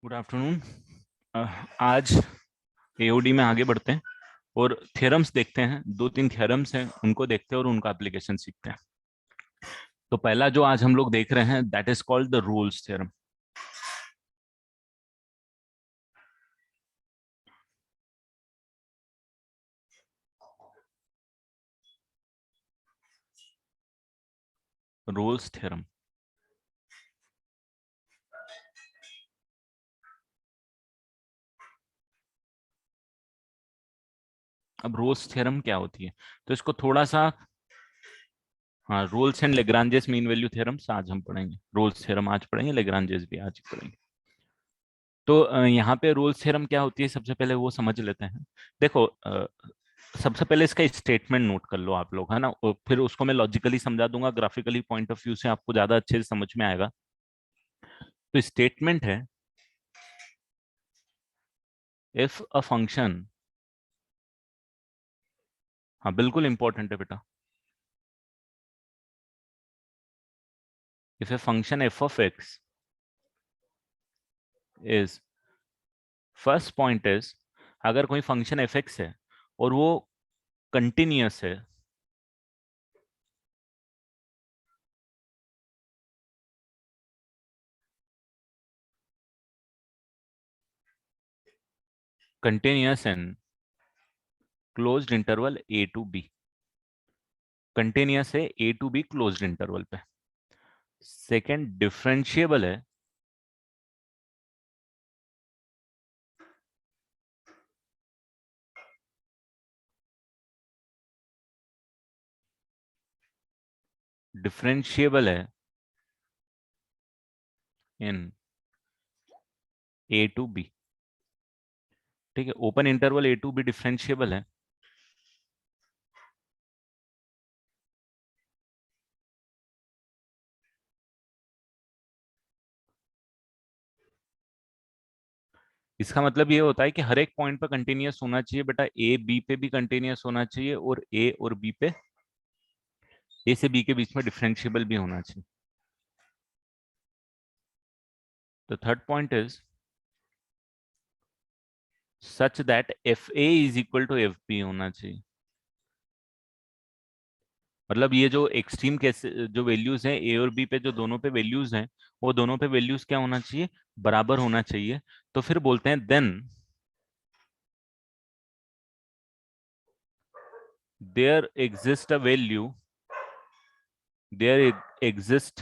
Good afternoon. आज AOD में आगे बढ़ते हैं और थ्योरम्स देखते हैं। दो तीन थ्योरम्स हैं, उनको देखते हैं और उनका एप्लीकेशन सीखते हैं। तो पहला जो आज हम लोग देख रहे हैं that is called the Rolle's theorem. Rolle's theorem. अब रोल्स थ्योरम क्या होती है, तो इसको थोड़ा सा, हाँ, Rolle's and Lagrange's mean value theorems आज हम पढ़ेंगे। रोल्स थ्योरम आज पढ़ेंगे, लेग्रांजेस भी आज पढ़ेंगे। तो यहाँ पे रोल्स थ्योरम क्या होती है, सबसे पहले वो समझ लेते हैं। देखो, सबसे पहले इसका स्टेटमेंट नोट कर लो आप लोग, है ना। और फिर उसको मैं लॉजिकली समझा दूंगा, ग्राफिकली पॉइंट ऑफ व्यू से आपको ज्यादा अच्छे से समझ में आएगा। तो स्टेटमेंट है, इफ अ फंक्शन, हाँ बिल्कुल इंपॉर्टेंट है बेटा, if a function F of x is, first point is, अगर कोई फंक्शन एफ एक्स है और वो कंटिन्यूअस है, continuous in closed interval a to b, continuous है a to b closed interval पे। सेकेंड, डिफरेंशिएबल है, डिफरेंशिएबल है इन ए टू बी। ठीक है, open interval a to b differentiable है। इसका मतलब ये होता है कि हर एक पॉइंट पे कंटिन्यूअस होना चाहिए बेटा, ए बी पे भी कंटिन्यूअस होना चाहिए, और ए और बी पे, ए से बी के बीच में डिफरेंशिएबल भी होना चाहिए। तो third point is such that f A is equal to F b होना चाहिए। मतलब ये जो एक्सट्रीम केस, जो वैल्यूज हैं ए और बी पे, जो दोनों पे वैल्यूज हैं, वो दोनों पे वैल्यूज क्या होना चाहिए, बराबर होना चाहिए। तो फिर बोलते हैं then there exist a value, there exist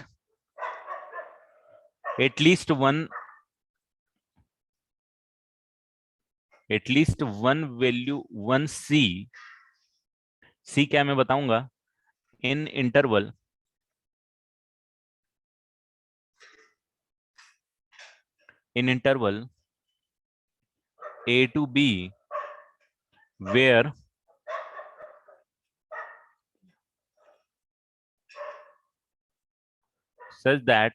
at least one, at least one value, one C, C क्या मैं बताऊंगा, in interval in interval a to b where such that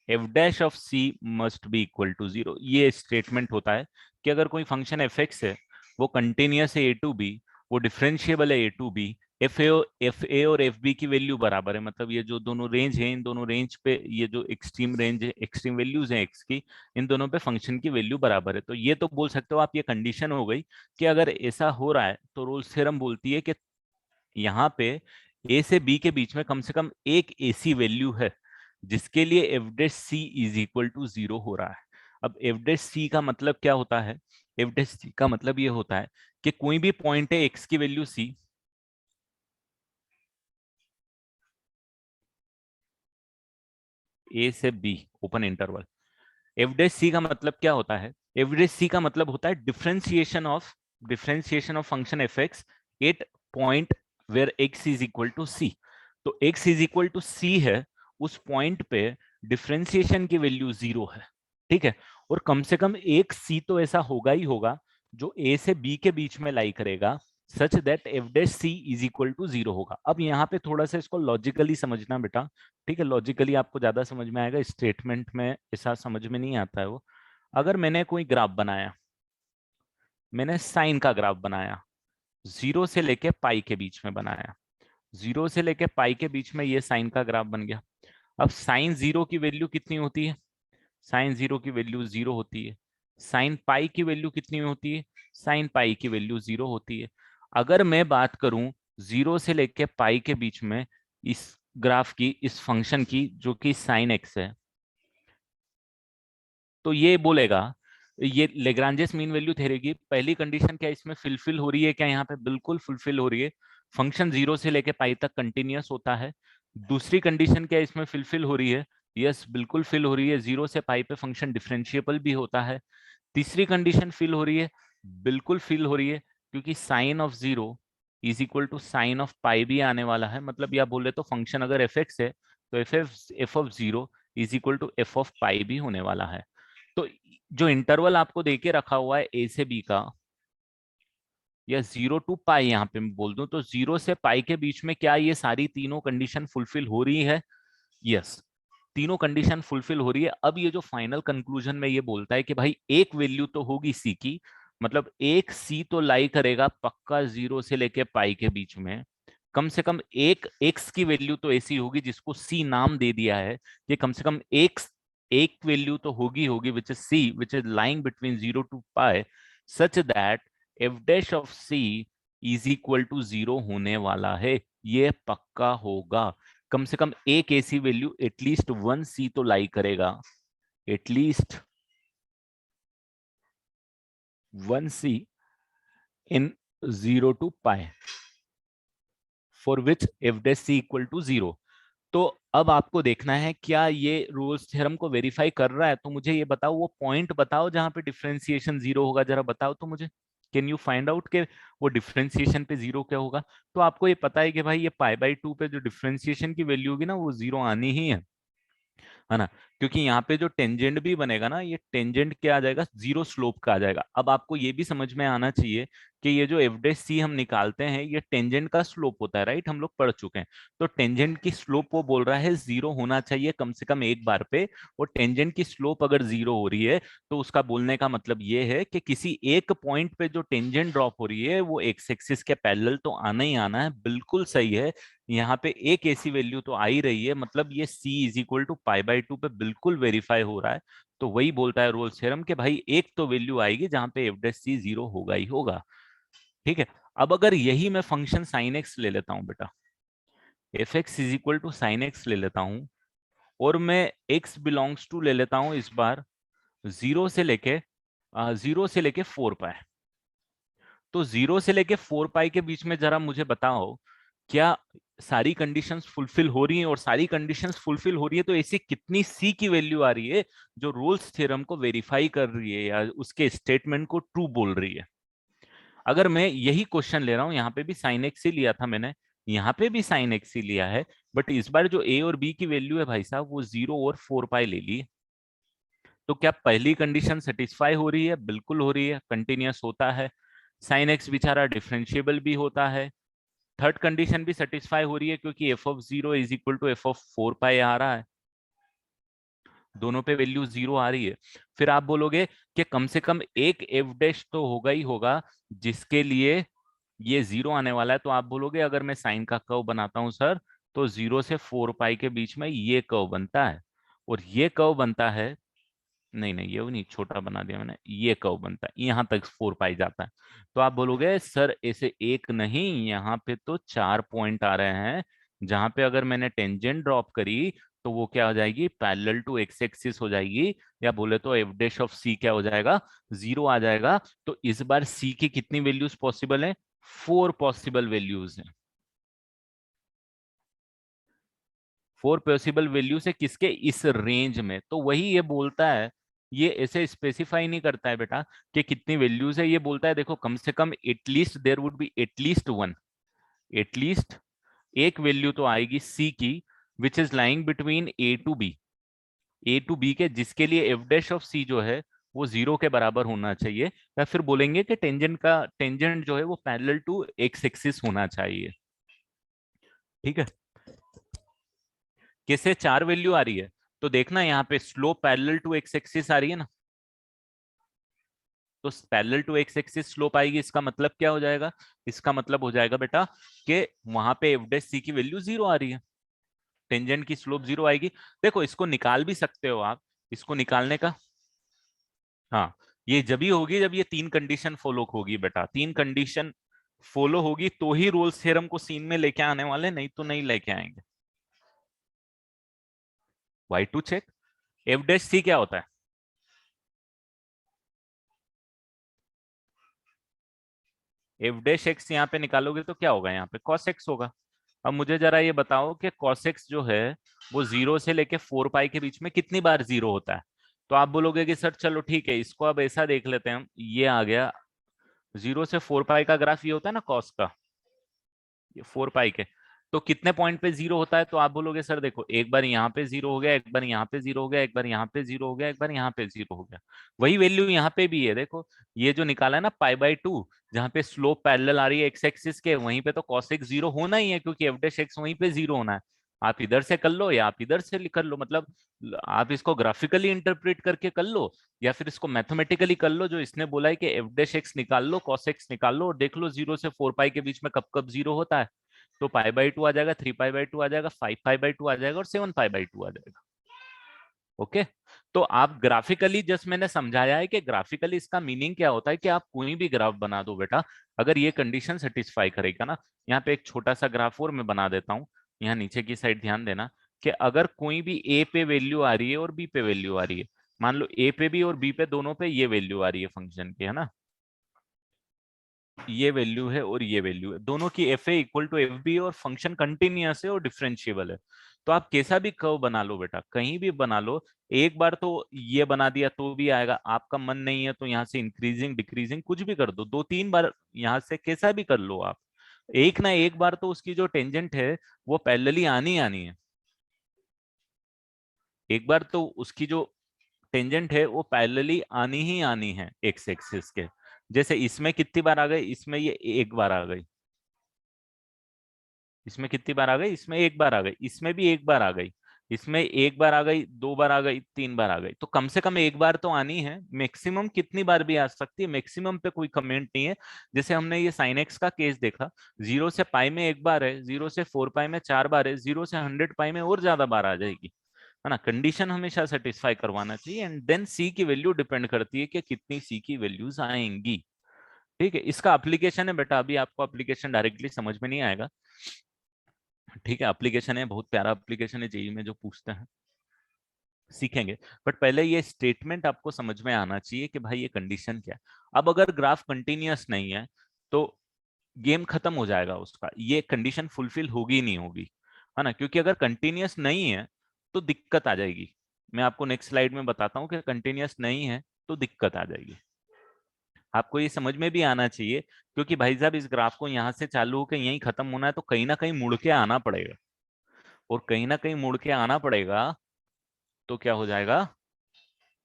f dash of c must be equal to 0। ये statement होता है कि अगर कोई function F X है, वो कंटिन्यूअस है ए टू बी, वो डिफरेंशिएबल है a to B, F A और एफ बी की वैल्यू बराबर है। मतलब ये जो दोनों रेंज है, इन दोनों रेंज पे ये जो एक्सट्रीम रेंज है, एक्सट्रीम वैल्यूज हैं एक्स की, इन दोनों पे फंक्शन की वैल्यू बराबर है। तो ये तो बोल सकते हो आप, ये कंडीशन हो गई कि अगर ऐसा हो रहा है तो रोल्स थ्योरम बोलती है कि यहाँ पे ए से बी के बीच में कम से कम एक ऐसी वैल्यू है जिसके लिए f dash c is equal to 0 हो रहा है। अब एफ डैश सी का मतलब क्या होता है, एफ डैश सी का मतलब ये होता है कि कोई भी पॉइंट है एक्स की वैल्यू सी, ए से B open interval, F dash C का मतलब क्या होता है, एफ डैश सी का मतलब होता है differentiation of function F X at point where X is equal to C. तो X is equal to C है, उस पॉइंट पे डिफरेंशिएशन की वैल्यू 0 है। ठीक है, और कम से कम एक सी तो ऐसा होगा ही होगा जो ए से बी के बीच में लाई करेगा, such that f dash c is equal to 0 होगा। अब यहाँ पे थोड़ा सा इसको लॉजिकली समझना बेटा। ठीक है, लॉजिकली आपको ज्यादा समझ में आएगा, स्टेटमेंट में ऐसा समझ में नहीं आता है वो। अगर मैंने कोई ग्राफ बनाया, मैंने साइन का ग्राफ बनाया, जीरो से लेके पाई के बीच में बनाया, जीरो से लेके पाई के बीच में ये साइन का ग्राफ बन गया। अब साइन जीरो की वैल्यू कितनी होती है, साइन जीरो की वैल्यू जीरो होती है। साइन पाई की वैल्यू कितनी होती है? साइन पाई की वैल्यू जीरो होती है। अगर मैं बात करूं जीरो से लेके पाई के बीच में इस ग्राफ की, इस फंक्शन की जो कि साइन एक्स है, तो ये बोलेगा, ये लेग्रांजेस मीन वैल्यू थ्योरी की पहली कंडीशन क्या इसमें फुलफिल हो रही है क्या? यहाँ पे बिल्कुल फुलफिल हो रही है। फंक्शन जीरो से लेके पाई तक कंटिन्यूअस होता है। दूसरी कंडीशन क्या इसमें फुलफिल हो रही है? यस, बिल्कुल फिल हो रही है, जीरो से पाई पे फंक्शन डिफरेंशिएबल भी होता है। तीसरी कंडीशन फिल हो रही है, बिल्कुल फिल हो रही है, क्योंकि sine of zero is equal to sine of pi भी आने वाला है। मतलब या बोले तो फंक्शन अगर एफ एक्स है तो F of zero is equal to F of pi भी होने वाला है। तो जो इंटरवल आपको देके रखा हुआ है ए से बी का, या जीरो टू पाई, यहाँ पे मैं बोल दूं तो जीरो से पाई के बीच में क्या ये सारी तीनों कंडीशन फुलफिल हो रही है? यस, तीनों कंडीशन फुलफिल हो रही है। अब ये जो फाइनल कंक्लूजन में ये बोलता है कि भाई एक वैल्यू तो होगी सी की, मतलब एक सी तो लाई करेगा पक्का जीरो से लेके पाई के बीच में। कम से कम एक एक्स की वैल्यू तो ऐसी होगी जिसको सी नाम दे दिया है कि कम से कम एक एक वैल्यू तो होगी होगी which is c, which is lying between zero to pi, such that f dash of c is equal to zero होने वाला है। ये पक्का होगा। कम से कम एक ऐसी वैल्यू एटलीस्ट वन सी तो लाई करेगा, at least one c in zero to pi, for which f dash c equal to zero. तो अब आपको देखना है क्या ये रोल्स थ्योरम को वेरीफाई कर रहा है। तो मुझे ये बताओ, वो पॉइंट बताओ जहां पे डिफरेंशिएशन जीरो होगा, जरा बताओ तो मुझे। कैन यू फाइंड आउट के वो डिफरेंशिएशन पे जीरो क्या होगा? तो आपको ये पता है कि भाई ये पाई बाई टू पे जो डिफरेंशिएशन की वैल्यू होगी ना वो जीरो आनी ही है ना? क्योंकि यहाँ पे जो टेंजेंट भी बनेगा ना, ये टेंजेंट क्या आ जाएगा? जीरो स्लोप का आ जाएगा। अब आपको ये भी समझ में आना चाहिए कि ये जो एफ डैश सी हम निकालते हैं ये टेंजेंट का स्लोप होता है, राइट? हम लोग पढ़ चुके हैं। तो टेंजेंट की स्लोप वो बोल रहा है जीरो होना चाहिए कम से कम एक बार पे। और टेंजेंट की स्लोप अगर जीरो हो रही है तो उसका बोलने का मतलब ये है कि किसी एक पॉइंट पे जो टेंजेंट ड्रॉप हो रही है वो एक्स एक्सिस के पैरेलल तो आना ही आना है। बिल्कुल सही है। यहाँ पे एक ऐसी वैल्यू तो आ ही रही है, मतलब ये c is equal to pi by two पे बिल्कुल वेरीफाई हो रहा है। तो वही बोलता है रोल्स थ्योरम के भाई एक तो वैल्यू आएगी जहां पे एफ डैश सी जीरो होगा ही होगा। ठीक है। अब अगर यही मैं फंक्शन साइन एक्स ले लेता हूं बेटा, f x is equal to sine x ले लेता हूं, और मैं एक्स बिलोंग्स टू ले लेता हूं इस बार जीरो से लेके फोर पाई। तो जीरो से लेके फोर पाई के बीच में जरा मुझे बताओ, क्या सारी कंडीशंस फुलफिल हो रही हैं? और सारी कंडीशंस फुलफिल हो रही है तो ऐसी कितनी सी की वैल्यू आ रही है जो रोल्स थ्योरम को वेरीफाई कर रही है या उसके स्टेटमेंट को ट्रू बोल रही है? अगर मैं यही क्वेश्चन ले रहा हूं, यहाँ पे भी साइन एक्स ही लिया था मैंने, यहाँ पे भी साइन एक्स ही लिया है, बट इस बार जो ए और बी की वैल्यू है भाई साहब वो जीरो और फोर पाई ले ली। तो क्या पहली कंडीशन सेटिस्फाई हो रही है? बिल्कुल हो रही है, कंटिन्यूअस होता है। साइन एक्स बेचारा डिफरेंशिएबल भी होता है। थर्ड कंडीशन भी सेटिस्फाई हो रही है क्योंकि F of zero is equal to F of four pi आ रहा है, दोनों पे वैल्यू जीरो आ रही है। फिर आप बोलोगे कि कम से कम एक एफ डैश तो होगा ही होगा जिसके लिए ये जीरो आने वाला है। तो आप बोलोगे अगर मैं साइन का कर्व बनाता हूं सर, तो जीरो से फोर पाई के बीच में ये कर्व बनता है, और ये कर्व बनता है, नहीं नहीं ये नहीं, छोटा बना दिया मैंने, ये कर्व बनता है, यहाँ तक फोर पाई जाता है। तो आप बोलोगे सर ऐसे एक नहीं, यहाँ पे तो चार पॉइंट आ रहे हैं जहां पे अगर मैंने टेंजेंट ड्रॉप करी तो वो क्या हो जाएगी? पैरेलल टू एक्स एक्सिस हो जाएगी, या बोले तो एफ डैश ऑफ सी क्या हो जाएगा? जीरो आ जाएगा। तो इस बार सी की कितनी वैल्यूज पॉसिबल है? फोर पॉसिबल वैल्यूज हैं। फोर पॉसिबल वैल्यूज है किसके? इस रेंज में। तो वही ये बोलता है, ये ऐसे स्पेसिफाई नहीं करता है बेटा कि कितनी वैल्यूज है, ये बोलता है देखो कम से कम at least there would be at least one, at least एक वैल्यू तो आएगी सी की which is lying between A to B, A to B के, जिसके लिए एफ डैश ऑफ सी जो है वो जीरो के बराबर होना चाहिए। या फिर बोलेंगे कि टेंजेंट जो है वो पैरेलल टू एक्स एक्सिस होना चाहिए। ठीक है। कैसे चार वैल्यू आ रही है? तो देखना यहाँ पे slope parallel to X axis आ रही है ना, तो parallel to X axis slope आएगी। इसका मतलब क्या हो जाएगा? इसका मतलब हो जाएगा बेटा कि वहां पे एफ डैश सी की वैल्यू जीरो आ रही है, टेंजेंट की स्लोप जीरो आएगी। देखो इसको निकाल भी सकते हो आप, इसको निकालने का। हाँ, ये जब ही होगी जब ये तीन कंडीशन फॉलो होगी बेटा, तीन कंडीशन फॉलो होगी तो ही रोल्स थ्योरम को सीन में लेके आने वाले, नहीं तो नहीं लेके आएंगे। Why to check F dash C क्या होता है? एफ डैश एक्स यहाँ पे निकालोगे तो क्या होगा, यहाँ पे कॉस एक्स होगा। अब मुझे जरा ये बताओ कि कॉस एक्स जो है वो 0 से लेके 4 पाई के बीच में कितनी बार 0 होता है? तो आप बोलोगे कि सर चलो ठीक है, इसको अब ऐसा देख लेते हैं हम, ये आ गया 0 से 4 पाई का ग्राफ, ये होता है ना कॉस का, ये 4 पाई के। तो कितने पॉइंट पे 0 होता है? तो आप बोलोगे सर देखो, एक बार यहाँ पे 0 हो गया, एक बार यहाँ पे 0 हो गया, एक बार यहाँ पे 0 हो गया, एक बार यहाँ पे 0 हो गया। वही वैल्यू यहाँ पे भी है, देखो ये जो निकाला है ना पाई/2, जहाँ पे स्लोप पैरेलल आ रही है एक्स एक्सिस के, वहीं पे तो cos x 0 होना ही है, क्योंकि एफ डैश एक्स वहीं पे 0 होना है। आप इधर से कर लो या आप इधर से कर लो, मतलब आप इसको ग्राफिकली इंटरप्रेट करके कर लो या फिर इसको मैथमेटिकली कर लो। जो इसने बोला है कि एफ डैश एक्स निकाल लो, cos x निकाल लो और देख लो 0 से 4 पाई के बीच में कब कब 0 होता है। तो पाई/2 आ जाएगा, 3 पाई/2 आ जाएगा, 5 पाई/2 आ जाएगा और 7 पाई/2 आ जाएगा। ओके। तो आप ग्राफिकली, जस्ट मैंने समझाया है कि ग्राफिकली इसका मीनिंग क्या होता है कि आप कोई भी ग्राफ बना दो बेटा, अगर ये कंडीशन सेटिस्फाई करेगा ना। यहाँ पे एक छोटा सा ग्राफ और मैं बना देता हूँ, यहाँ नीचे की साइड ध्यान देना, कि अगर कोई भी ए पे वैल्यू आ रही है और बी पे वैल्यू आ रही है, मान लो ए पे भी और बी पे दोनों पे ये वैल्यू आ रही है फंक्शन की, है ना, ये वैल्यू है और ये वैल्यू है, दोनों की f a equal to F b और फंक्शन कंटिन्यूअस है और डिफरेंशिएबल है। तो आप कैसा भी कर्व बना लो बेटा, कहीं भी बना लो, एक बार तो ये बना दिया तो भी आएगा, आपका मन नहीं है तो यहाँ से इंक्रीजिंग डिक्रीजिंग कुछ भी कर दो, 2-3 बार यहाँ से कैसा भी कर लो आप, एक ना एक बार तो उसकी जो टेंजेंट है वो पैरेलली आनी आनी है। एक बार तो उसकी जो टेंजेंट है वो पैरेलली आनी ही आनी है एक्स एक्सिस के। जैसे इसमें कितनी बार आ गई, इसमें ये एक बार आ गई, इसमें कितनी बार आ गई, इसमें एक बार आ गई, इसमें भी एक बार आ गई, इसमें एक बार आ गई, 2 बार आ गई, 3 बार आ गई, तो कम से कम एक बार तो आनी है। मैक्सिमम कितनी बार भी आ सकती है, मैक्सिमम पे कोई कमेंट नहीं है। जैसे हमने ये साइन एक्स का केस देखा, 0 से पाई में एक बार है, 0 से 4 पाई में 4 बार है, 0 से 100 पाई में और ज्यादा बार आ जाएगी, है ना। कंडीशन हमेशा सेटिस्फाई करवाना चाहिए एंड देन सी की वैल्यू डिपेंड करती है कि कितनी सी की वैल्यूज आएंगी। ठीक है, इसका एप्लीकेशन है बेटा, अभी आपको एप्लीकेशन डायरेक्टली समझ में नहीं आएगा। ठीक है, एप्लीकेशन है, बहुत प्यारा एप्लीकेशन है जेई में जो पूछते हैं, सीखेंगे। बट पहले ये स्टेटमेंट आपको समझ में आना चाहिए कि भाई ये कंडीशन क्या है। अब अगर ग्राफ कंटिन्यूअस नहीं है तो गेम खत्म हो जाएगा उसका, ये कंडीशन फुलफिल होगी ही नहीं होगी, है ना, क्योंकि अगर कंटिन्यूअस नहीं है तो दिक्कत आ जाएगी। मैं आपको नेक्स्ट स्लाइड में बताता हूँ कि कंटिन्यूअस नहीं है तो दिक्कत आ जाएगी। आपको ये समझ में भी आना चाहिए, क्योंकि भाई साहब इस ग्राफ को यहाँ से चालू होकर यहीं खत्म होना है तो कहीं ना कहीं मुड़ के आना पड़ेगा, और कहीं ना कहीं मुड़ के आना पड़ेगा तो क्या हो जाएगा,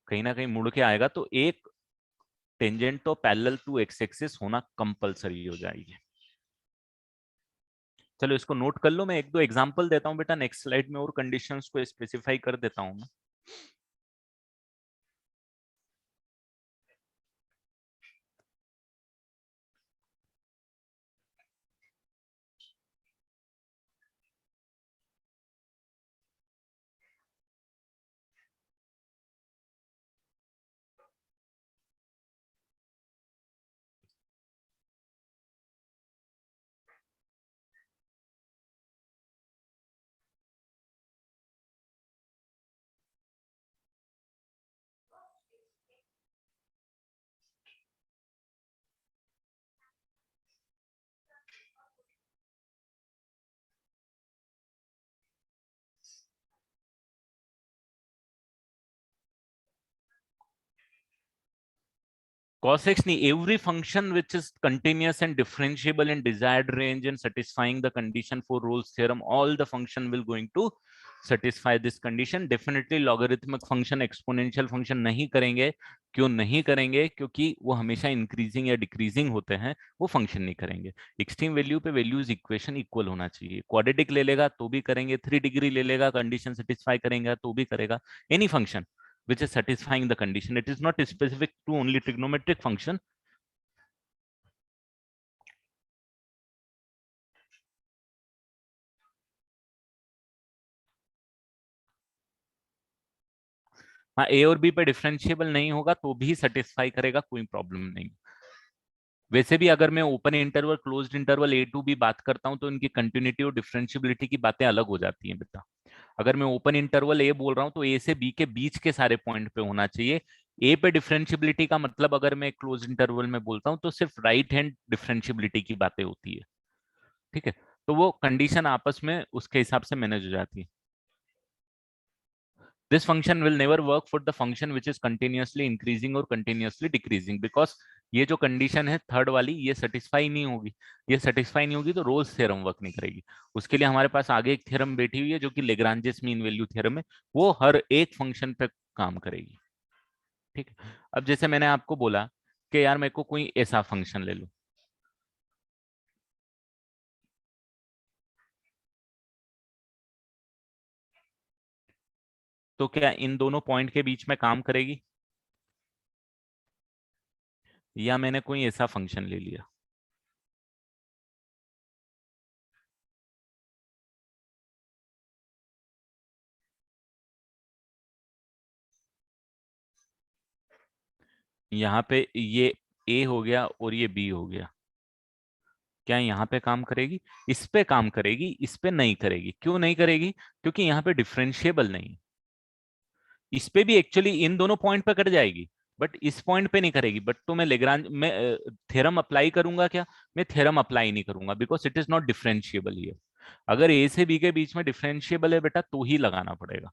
कहीं ना कहीं मुड़ के आएगा तो एक टेंजेंट तो पैरेलल टू एक्स एक्सिस होना कंपलसरी हो जाएगी। चलो इसको नोट कर लो, मैं एक दो एग्जांपल देता हूं बेटा नेक्स्ट स्लाइड में और कंडीशंस को स्पेसिफाई कर देता हूं मैं। Cos x नहीं, every function which is continuous and differentiable in desired range and satisfying the condition for Rolle's theorem, all the function will going to satisfy this condition. Definitely logarithmic function, exponential function नहीं करेंगे। क्यों नहीं करेंगे? क्योंकि वो हमेशा increasing या decreasing होते हैं, वो फंक्शन नहीं करेंगे। एक्सट्रीम वैल्यू पे वैल्यूज इक्वेशन इक्वल होना चाहिए, क्वाड्रेटिक ले लेगा तो भी करेंगे, 3 डिग्री ले लेगा कंडीशन सेटिस्फाई करेगा तो भी करेगा। Any function which is satisfying the condition, it is not specific to only trigonometric function. हाँ, ए और बी पे डिफरेंशिएबल नहीं होगा तो भी सेटिस्फाई करेगा, कोई प्रॉब्लम नहीं। वैसे भी अगर मैं open interval closed interval a to b बात करता हूं तो इनकी कंटिन्यूटी और डिफरेंशियबिलिटी की बातें अलग हो जाती हैं बेटा। अगर मैं ओपन इंटरवल ए बोल रहा हूं तो ए से बी के बीच के सारे पॉइंट पे होना चाहिए। ए पे डिफरेंशियबिलिटी का मतलब अगर मैं क्लोज इंटरवल में बोलता हूं तो सिर्फ राइट हैंड डिफरेंशियबिलिटी की बातें होती है। ठीक है, तो वो कंडीशन आपस में उसके हिसाब से मैनेज हो जाती है। This function will never work for the function which is continuously increasing or continuously decreasing because ये जो कंडीशन है थर्ड वाली, ये सेटिस्फाई नहीं होगी। ये सेटिस्फाई नहीं होगी तो रोल्स थ्योरम वर्क नहीं करेगी। उसके लिए हमारे पास आगे एक थ्योरम बैठी हुई है जो कि लेग्रांजेस मीन वैल्यू थ्योरम है, वो हर एक फंक्शन पे काम करेगी। ठीक है, अब जैसे मैंने आपको बोला कि यार मेरे को कोई ऐसा फंक्शन ले लो, तो क्या इन दोनों पॉइंट के बीच में काम करेगी? या मैंने कोई ऐसा फंक्शन ले लिया, यहाँ पे ये ए हो गया और ये बी हो गया, क्या यहाँ पे काम करेगी? इस पे काम करेगी, इस पे नहीं करेगी। क्यों नहीं करेगी? क्योंकि यहाँ पे डिफरेंशिएबल नहीं है। इस पे भी एक्चुअली इन दोनों पॉइंट पे कट जाएगी, बट इस पॉइंट पे नहीं करेगी। बट तो मैं लेग्रांज में थ्योरम अप्लाई करूंगा क्या? मैं थ्योरम अप्लाई नहीं करूंगा because it is not differentiable here. अगर ए से बी के बीच में डिफरेंशिएबल है बेटा तो ही लगाना पड़ेगा,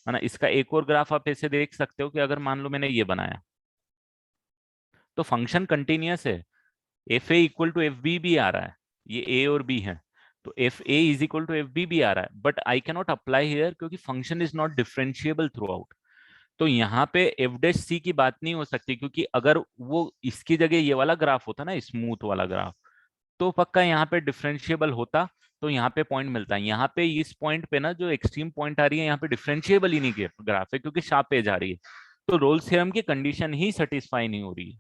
है ना। इसका एक और ग्राफ आप ऐसे देख सकते हो कि अगर मान लो मैंने ये बनाया तो फंक्शन कंटिन्यूअस है, f a equal to F B भी आ रहा है, ये ए और बी है, तो F A is equal to F B भी आ रहा है, but I cannot apply here क्योंकि function is not differentiable throughout. तो यहाँ पे एफ डैश सी की बात नहीं हो सकती, क्योंकि अगर वो इसकी जगह ये वाला ग्राफ होता ना, स्मूथ वाला ग्राफ, तो पक्का यहाँ पे डिफरेंशिएबल होता, तो यहाँ पे पॉइंट मिलता है। यहाँ पे इस पॉइंट पे ना जो एक्सट्रीम पॉइंट आ रही है यहाँ पे डिफरेंशिएबल ही नहीं ग्राफ है, क्योंकि शार्प एज आ रही है, तो रोल्स थ्योरम की कंडीशन ही सेटिस्फाई नहीं हो रही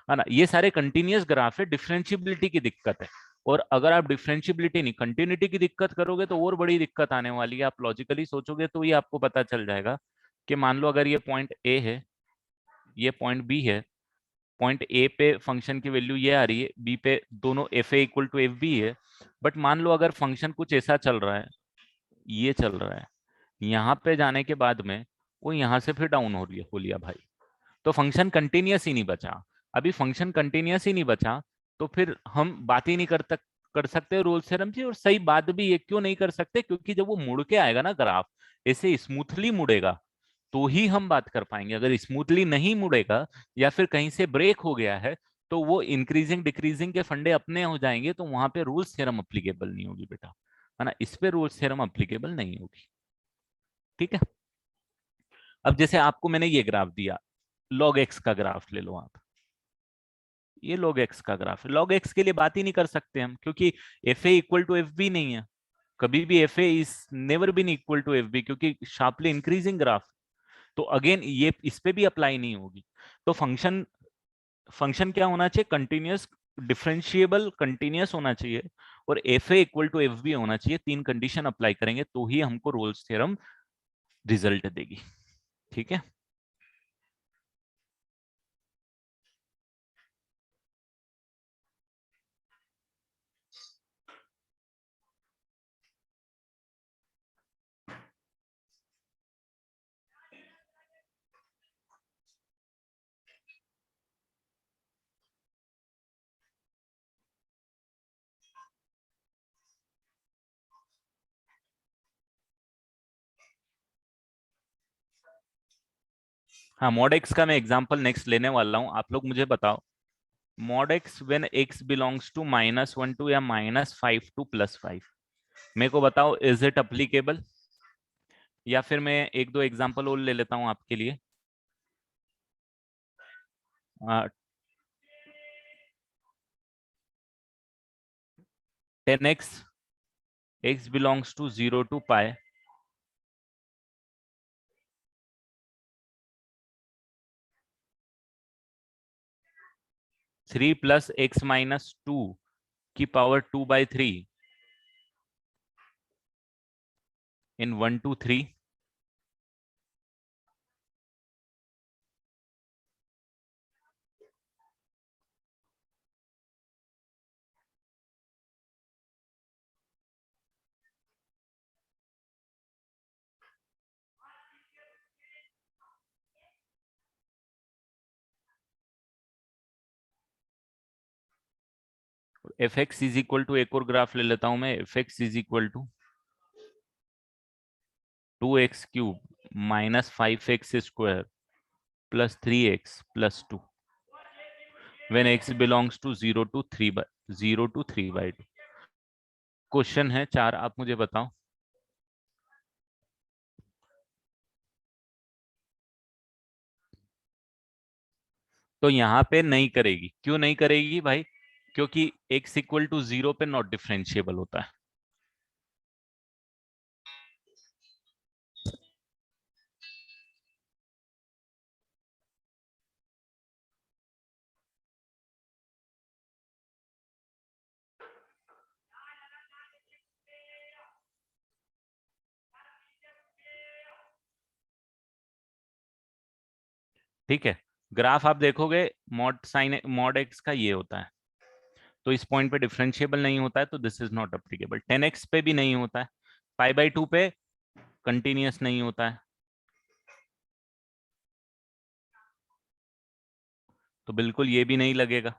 है ना। ये सारे कंटिन्यूअस ग्राफ है, डिफरेंशिएबिलिटी की दिक्कत है। और अगर आप डिफरेंशिएबिलिटी नहीं कंटिन्यूटी की दिक्कत करोगे तो और बड़ी दिक्कत आने वाली है। आप लॉजिकली सोचोगे तो ये आपको पता चल जाएगा कि मान लो अगर ये पॉइंट ए है, ये पॉइंट बी है, पॉइंट ए पे फंक्शन की वैल्यू ये आ रही है, बी पे दोनों f a equal to F b है, बट मान लो अगर फंक्शन कुछ ऐसा चल रहा है, ये चल रहा है, यहाँ पे जाने के बाद में वो यहाँ से फिर डाउन हो रही है, हो लिया भाई, तो फंक्शन कंटिन्यूअस ही नहीं बचा। अभी फंक्शन कंटिन्यूअस ही नहीं बचा तो फिर हम बात ही नहीं कर सकते रोल्स थ्योरम की। और सही बात भी ये क्यों नहीं कर सकते, क्योंकि जब वो मुड़ के आएगा ना ग्राफ, ऐसे स्मूथली मुड़ेगा तो ही हम बात कर पाएंगे। अगर स्मूथली नहीं मुड़ेगा या फिर कहीं से ब्रेक हो गया है तो वो इंक्रीजिंग डिक्रीजिंग के फंडे अपने हो जाएंगे, तो वहां पे रूल्स थ्योरम अप्लीकेबल नहीं होगी बेटा, है ना। इस पे रूल्स थ्योरम अप्लीकेबल नहीं होगी। ठीक है, अब जैसे आपको मैंने ये ग्राफ दिया, लॉग एक्स का ग्राफ ले लो आप, ये लॉग एक्स का ग्राफ है। लॉग एक्स के लिए बात ही नहीं कर सकते हम, क्योंकि f a equal to F b नहीं है। कभी भी f A is never been equal to F b, क्योंकि शार्पली इंक्रीजिंग ग्राफ, तो अगेन ये इस पे भी अप्लाई नहीं होगी। तो फंक्शन फंक्शन क्या होना चाहिए? कंटिन्यूअस, डिफरेंशिएबल, कंटिन्यूअस होना चाहिए, और f a equal to F b होना चाहिए। तीन कंडीशन अप्लाई करेंगे तो ही हमको रोल्स थ्योरम रिजल्ट देगी। ठीक है, हाँ मॉड एक्स का मैं एग्जांपल नेक्स्ट लेने वाला हूँ। आप लोग मुझे बताओ, mod x when x belongs to -1 2 या -5 टू +5, मेरे को बताओ इज इट अप्लीकेबल? या फिर मैं एक दो एग्जांपल और ले लेता हूँ आपके लिए। 10x, x belongs to 0 to pi, 3 + x-2 की power 2/3 in 1 2 3, f x is equal to, एक और ग्राफ ले लेता हूं मैं, f x is equal to 2x³ minus 5x² plus 3x plus 2 when x belongs to 0 to 3/2। Question है 4, आप मुझे बताओ। तो यहाँ पे नहीं करेगी, क्यों नहीं करेगी भाई? क्योंकि x इक्वल टू 0 पे नॉट डिफरेंशिएबल होता है। ठीक है, ग्राफ आप देखोगे, मॉड एक्स का ये होता है, तो इस पॉइंट पे डिफरेंशिएबल नहीं होता है, तो this is not applicable. 10x पे भी नहीं होता है, पाई/2 पे कंटिन्यूअस नहीं होता है, तो बिल्कुल ये भी नहीं लगेगा।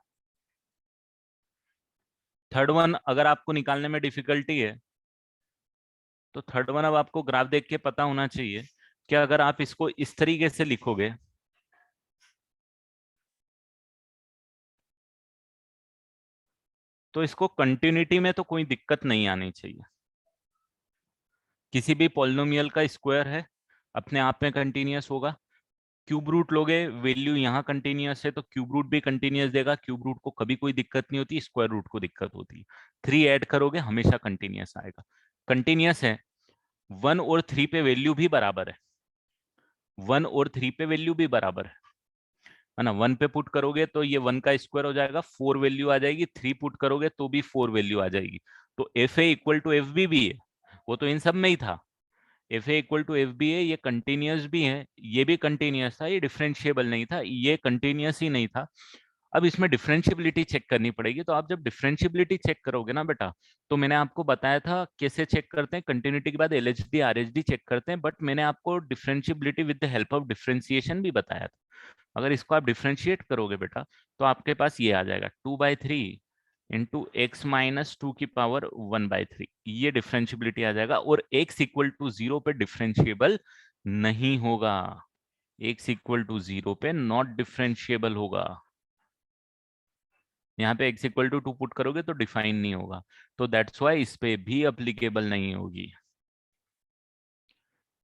थर्ड वन अगर आपको निकालने में डिफिकल्टी है, तो थर्ड वन अब आपको ग्राफ देख के पता होना चाहिए कि अगर आप इसको इस तरीके से लिखोगे, तो इसको कंटिन्यूटी में तो कोई दिक्कत नहीं आनी चाहिए। किसी भी पॉलिनोमियल का स्क्वायर है, अपने आप में कंटिन्यूअस होगा। क्यूब रूट लोगे, वैल्यू यहाँ कंटिन्यूअस है, तो क्यूब रूट भी कंटिन्यूअस देगा। क्यूब रूट को कभी कोई दिक्कत नहीं होती, स्क्वायर रूट को दिक्कत होती है। 3 ऐड करोगे हमेशा कंटिन्यूअस आएगा। कंटिन्यूअस है, 1 और 3 पे वैल्यू भी बराबर है, 1 और 3 पे वैल्यू भी बराबर है ना। 1 पे पुट करोगे तो ये 1 का स्क्वायर हो जाएगा, 4 वैल्यू आ जाएगी। 3 पुट करोगे तो भी 4 वैल्यू आ जाएगी। तो F a equal to F B भी है, वो तो इन सब में ही था। F a equal to F b है, ये कंटिन्यूअस भी है, ये भी कंटिन्यूअस था, ये डिफरेंशिएबल नहीं था, ये कंटिन्यूअस ही नहीं था। अब इसमें डिफरेंशिएबिलिटी चेक करनी पड़ेगी। तो आप जब डिफरेंशिएबिलिटी चेक करोगे ना बेटा, तो मैंने आपको बताया था कैसे चेक करते हैं। कंटिन्यूटी के बाद एलएचडी आरएचडी चेक करते हैं, बट मैंने आपको differentiability with the help of differentiation भी बताया था। अगर इसको आप डिफरेंशिएट करोगे बेटा, तो आपके पास ये आ जाएगा 2/3 इंटू एक्स माइनस 2 की पावर 1/3, ये डिफरेंशिएबिलिटी आ जाएगा। और एक्स इक्वल टू 0 पे डिफरेंशिएबल नहीं होगा, एक्स इक्वल टू 0 पे नॉट डिफरेंशिएबल होगा। यहाँ पे x इक्वल टू 2 पुट करोगे तो डिफाइन नहीं होगा, तो दैट्स वाई इस पे भी अप्लीकेबल नहीं होगी।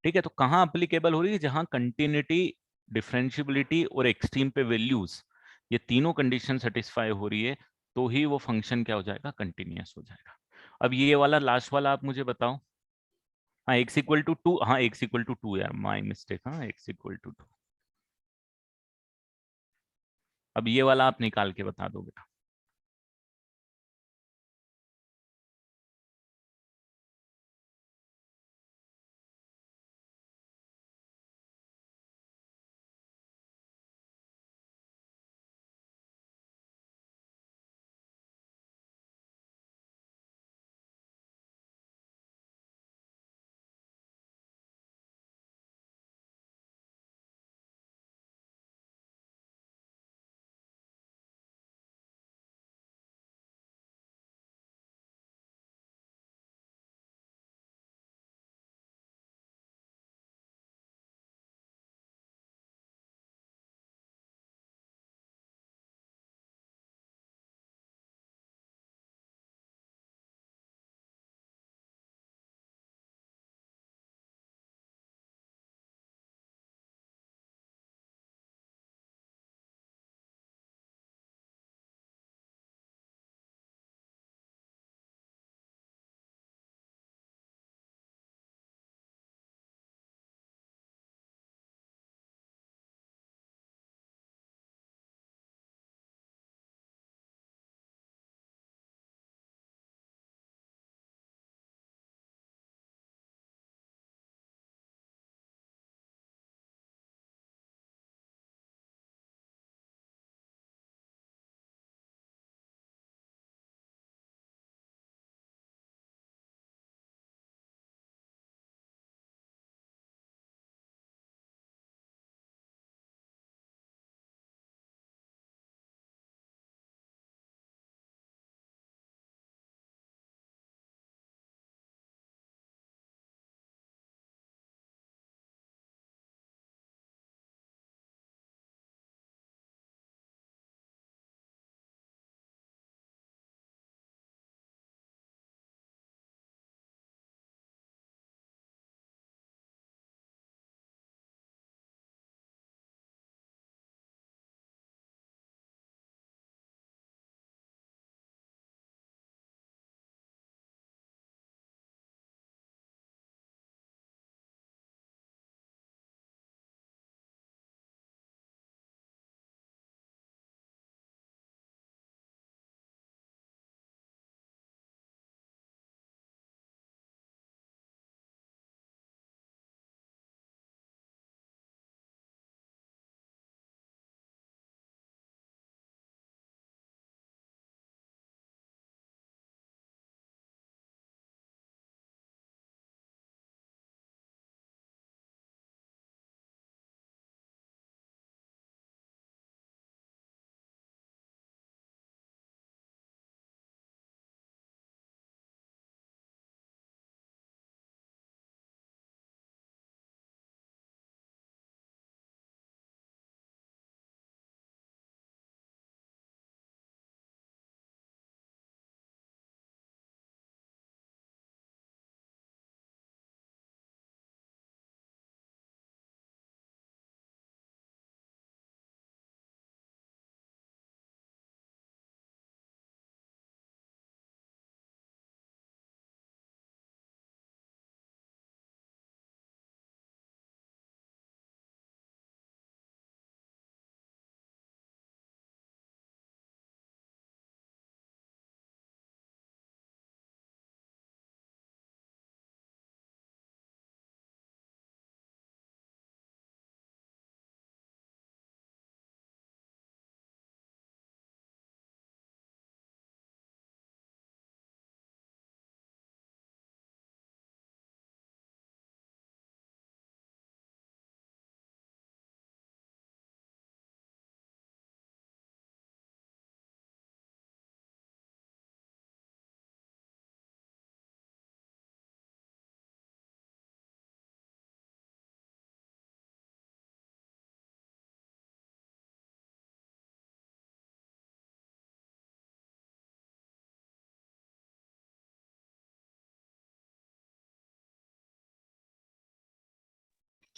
ठीक है, तो कहाँ अप्लीकेबल हो रही है? जहां कंटिन्यूटी, डिफरेंशियबिलिटी और एक्सट्रीम पे वैल्यूज, ये तीनों कंडीशन सेटिस्फाई हो रही है, तो ही वो फंक्शन क्या हो जाएगा? कंटिन्यूअस हो जाएगा। अब ये वाला लास्ट वाला आप मुझे बताओ। हाँ, x इक्वल टू 2, हाँ x इक्वल टू 2, यार माई मिस्टेक, हाँ x इक्वल टू 2। अब ये वाला आप निकाल के बता दो बेटा।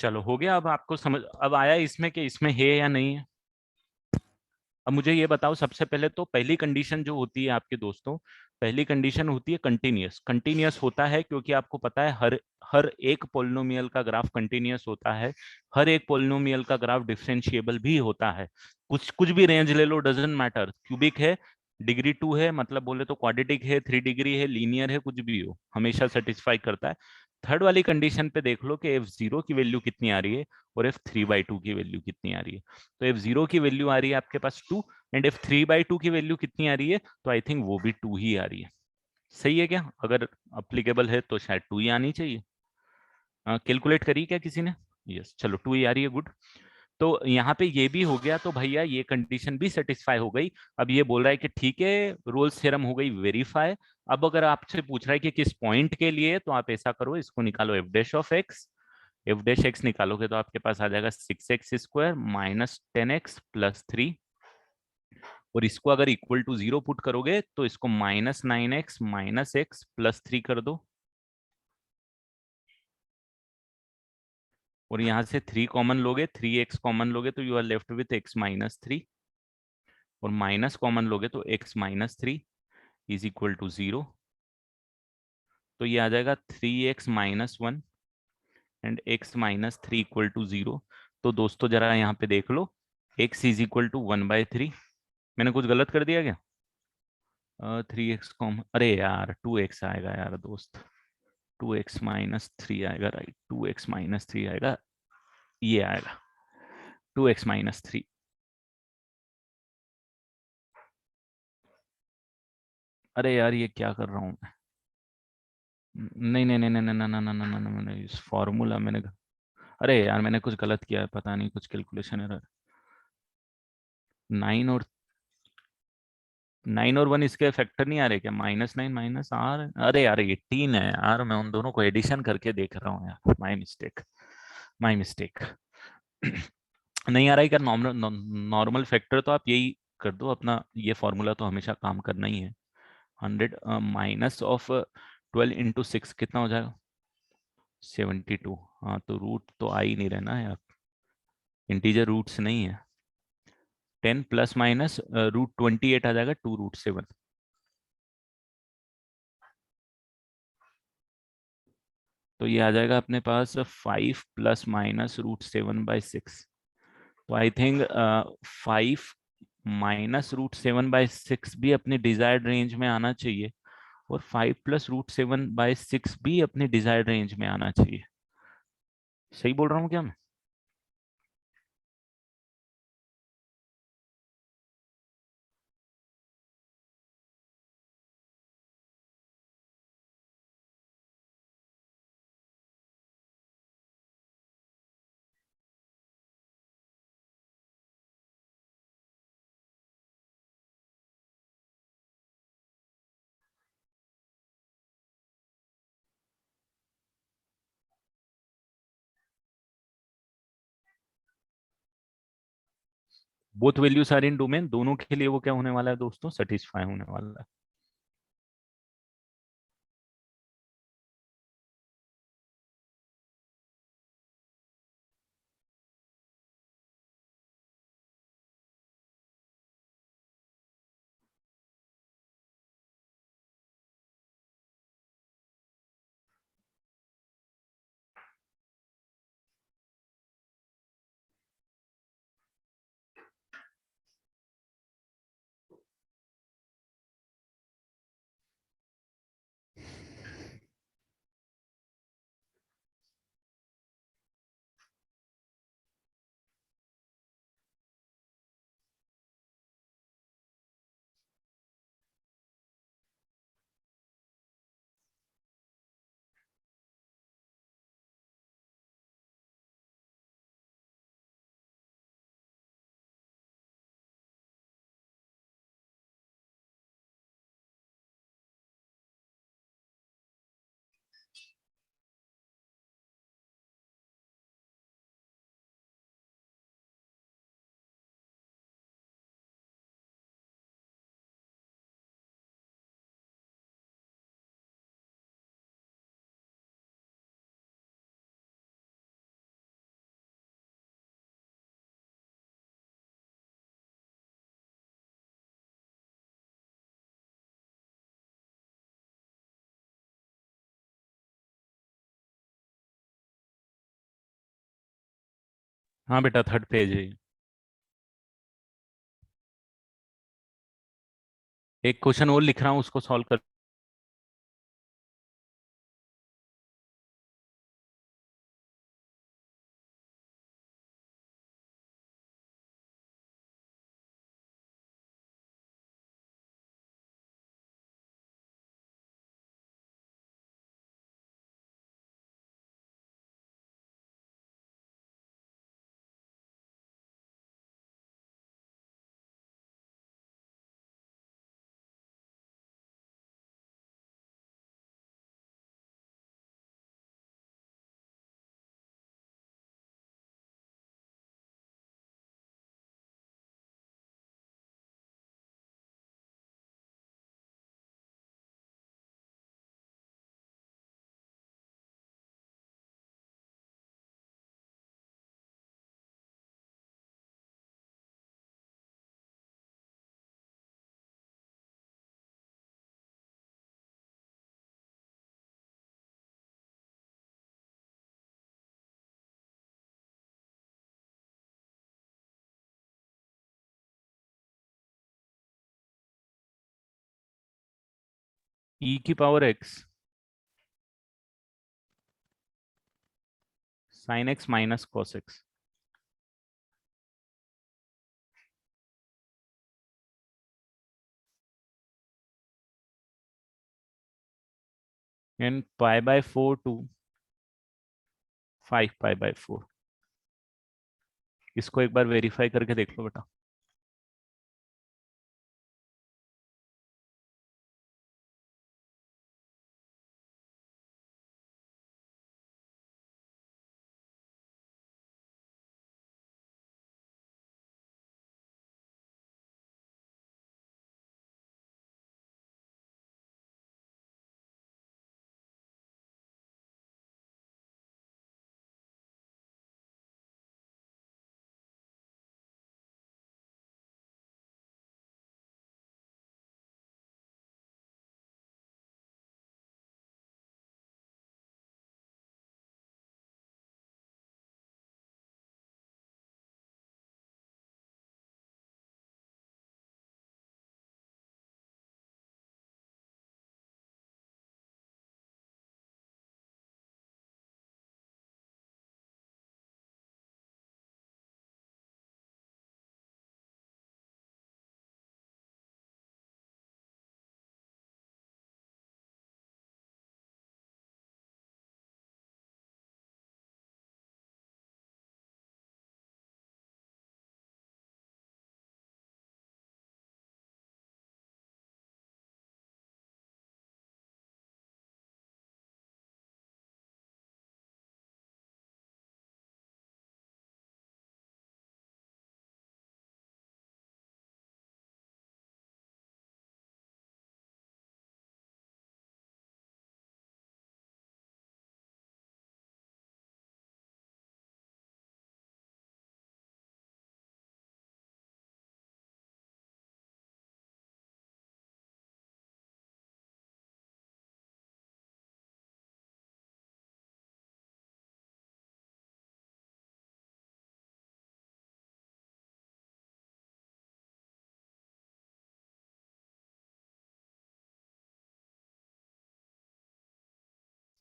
चलो हो गया, अब आपको समझ अब आया इसमें कि इसमें है या नहीं है। अब मुझे ये बताओ, सबसे पहले तो पहली कंडीशन जो होती है आपके दोस्तों, पहली कंडीशन होती है कंटिन्यूअस। कंटिन्यूअस होता है क्योंकि आपको पता है हर हर एक पोलिनोमियल का ग्राफ कंटिन्यूअस होता है, हर एक पोलिनोमियल का ग्राफ डिफरेंशिएबल भी होता है। कुछ कुछ भी रेंज ले लो, डजेंट मैटर, क्यूबिक है, डिग्री 2 है, मतलब बोले तो क्वाड्रेटिक है, 3 डिग्री है, लीनियर है, कुछ भी हो, हमेशा सेटिस्फाई करता है। थर्ड वाली कंडीशन पे देख लो कि एफ जीरो की वैल्यू कितनी आ रही है और एफ थ्री बाई टू की वैल्यू कितनी आ रही है। तो एफ जीरो की वैल्यू आ रही है आपके पास 2, and F three by two की वैल्यू कितनी आ रही है, तो आई थिंक वो भी 2 ही आ रही है। सही है क्या? अगर अप्लीकेबल है तो शायद 2 ही आनी चाहिए। कैलकुलेट करी क्या किसी ने? यस, चलो 2 ही आ रही है, गुड। तो यहाँ पे ये भी हो गया, तो भैया ये कंडीशन भी सेटिस्फाई हो गई। अब ये बोल रहा है कि ठीक है, रोल्स थ्योरम हो गई वेरीफाई। अब अगर आपसे पूछ रहा है कि किस पॉइंट के लिए, तो आप ऐसा करो, इसको निकालो F dash of x. F dash x निकालोगे तो आपके पास आ जाएगा 6x² माइनस 10x प्लस 3, और इसको अगर इक्वल टू 0 पुट करोगे तो इसको -9x माइनस एक्स प्लस 3 कर दो, और यहाँ से 3 कॉमन लोगे, 3x कॉमन लोगे तो you are left with x-3, और माइनस कॉमन लोगे तो x-3 इज इक्वल टू 0। तो ये आ जाएगा 3x-1 and x-3 equal to 0। तो दोस्तों जरा यहाँ पे देख लो, x इज इक्वल टू 1/3। मैंने कुछ गलत कर दिया क्या? 3x कॉमन, अरे यार 2x आएगा यार दोस्त, 2x-3 आएगा, राइट, 2x-3 आएगा, ये आएगा 2x-3। अरे यार ये क्या कर रहा हूँ मैं? नहीं नहीं नहीं नहीं नहीं नहीं नहीं नहीं नहीं नहीं, नहीं, इस फॉर्मूला मैंने, अरे यार मैंने कुछ गलत किया है, पता नहीं, कुछ कैलकुलेशन एरर। 9 और 9 और 1 इसके फैक्टर नहीं आ रहे क्या? -9 माइनस आर, अरे यार 18 है यार, मैं उन दोनों को एडिशन करके देख रहा हूँ यार, माई मिस्टेक, माई मिस्टेक। नहीं आ रहा है क्या नॉर्मल? नॉर्मल फैक्टर तो आप यही कर दो अपना, ये फॉर्मूला तो हमेशा काम करना ही है। 100 माइनस ऑफ 12 × 6 कितना हो जाएगा? 72। हाँ तो रूट तो आ ही नहीं रहना है, आप इंटीजर रूट्स नहीं है। 10 प्लस माइनस √28 आ जाएगा, 2√7। तो ये आ जाएगा अपने पास 5 प्लस माइनस √7/6। तो आई थिंक 5 माइनस √7/6 भी अपनी डिजायर्ड रेंज में आना चाहिए, और 5 प्लस √7/6 भी अपनी डिजायर्ड रेंज में आना चाहिए। सही बोल रहा हूँ क्या मैं? Both values are in domain, दोनों के लिए वो क्या होने वाला है दोस्तों? सेटिस्फाई होने वाला है। हाँ बेटा, थर्ड पेज है। एक क्वेश्चन और लिख रहा हूँ, उसको सॉल्व कर। ई की power x sine x minus cos x and pi by 4 to 5 pi by 4। इसको एक बार वेरीफाई करके देख लो बेटा।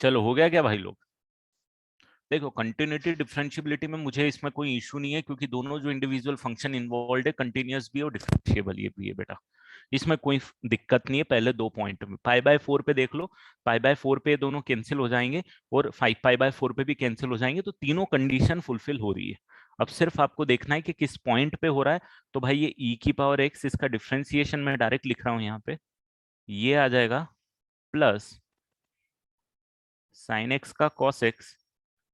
चलो, हो गया क्या भाई लोग? देखो, कंटिन्यूटी डिफरेंशियबिलिटी में मुझे इसमें कोई इशू नहीं है, क्योंकि दोनों जो इंडिविजुअल फंक्शन इन्वॉल्व है, कंटिन्यूअस भी और डिफरेंशिएबल ये भी है बेटा। इसमें कोई दिक्कत नहीं है। पहले दो पॉइंट में पाई बाय 4 पे देख लो, पाई बाय 4 पे दोनों कैंसिल हो जाएंगे और 5 पाई बाय 4 पे भी कैंसिल हो जाएंगे, तो तीनों कंडीशन फुलफिल हो रही है। अब सिर्फ आपको देखना है कि किस पॉइंट पे हो रहा है। तो भाई ये ई की पावर एक्स, इसका डिफरेंशिएशन मैं डायरेक्ट लिख रहा हूँ यहाँ पे, ये आ जाएगा प्लस साइन एक्स का cos x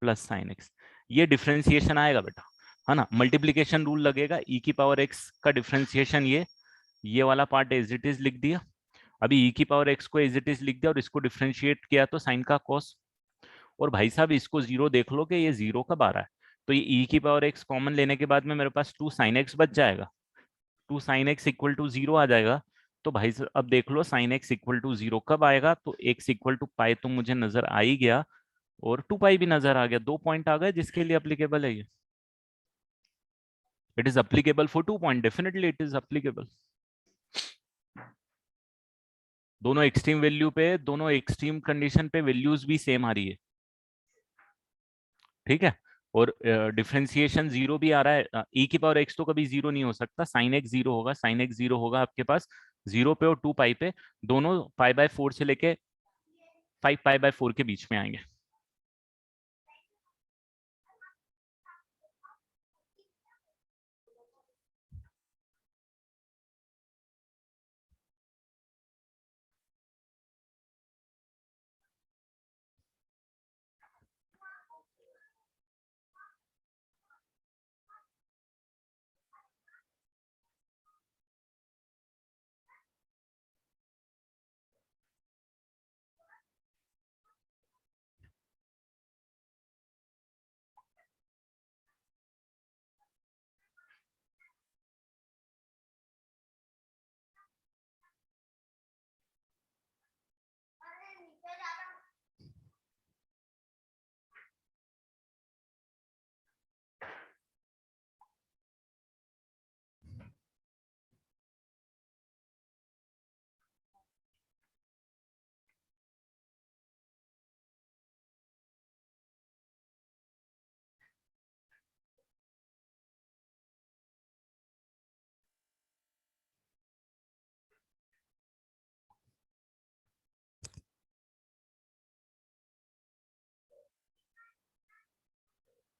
plus sine x. ये डिफरेंशिएशन आएगा बेटा, है ना। मल्टीप्लीकेशन रूल लगेगा, ई की पावर एक्स का डिफरेंशिएशन ये वाला पार्ट एज इट इज लिख दिया। अभी ई की पावर एक्स को एज इट इज लिख दिया और इसको डिफरेंशिएट किया तो साइन का कॉस। और भाई साहब, इसको जीरो देख लो कि ये जीरो कब आ रहा है। तो ये ई की पावर एक्स कॉमन लेने के बाद में मेरे पास 2 sin x बच जाएगा। 2 sin x equal to zero आ जाएगा। तो भाई साहब अब देख लो, sine X equal to zero कब आएगा, तो एक्स इक्वल टू पाई तो मुझे नजर आ ही गया, और 2 पाई भी नजर आ गया। 2 पॉइंट आ गए जिसके लिए अप्लीकेबल है ये। It is applicable for 2 point, definitely it is applicable. दोनों एक्सट्रीम वैल्यू पे, दोनों एक्सट्रीम कंडीशन पे वैल्यूज भी सेम आ रही है, ठीक है। और डिफरेंशिएशन जीरो भी आ रहा है, ई की पावर एक्स तो कभी जीरो नहीं हो सकता, साइन एक्स जीरो होगा, साइन एक्स जीरो होगा आपके पास जीरो पे और 2 पाई पे, दोनों पाई बाय 4 से लेके 5 पाई बाय 4 के बीच में आएंगे।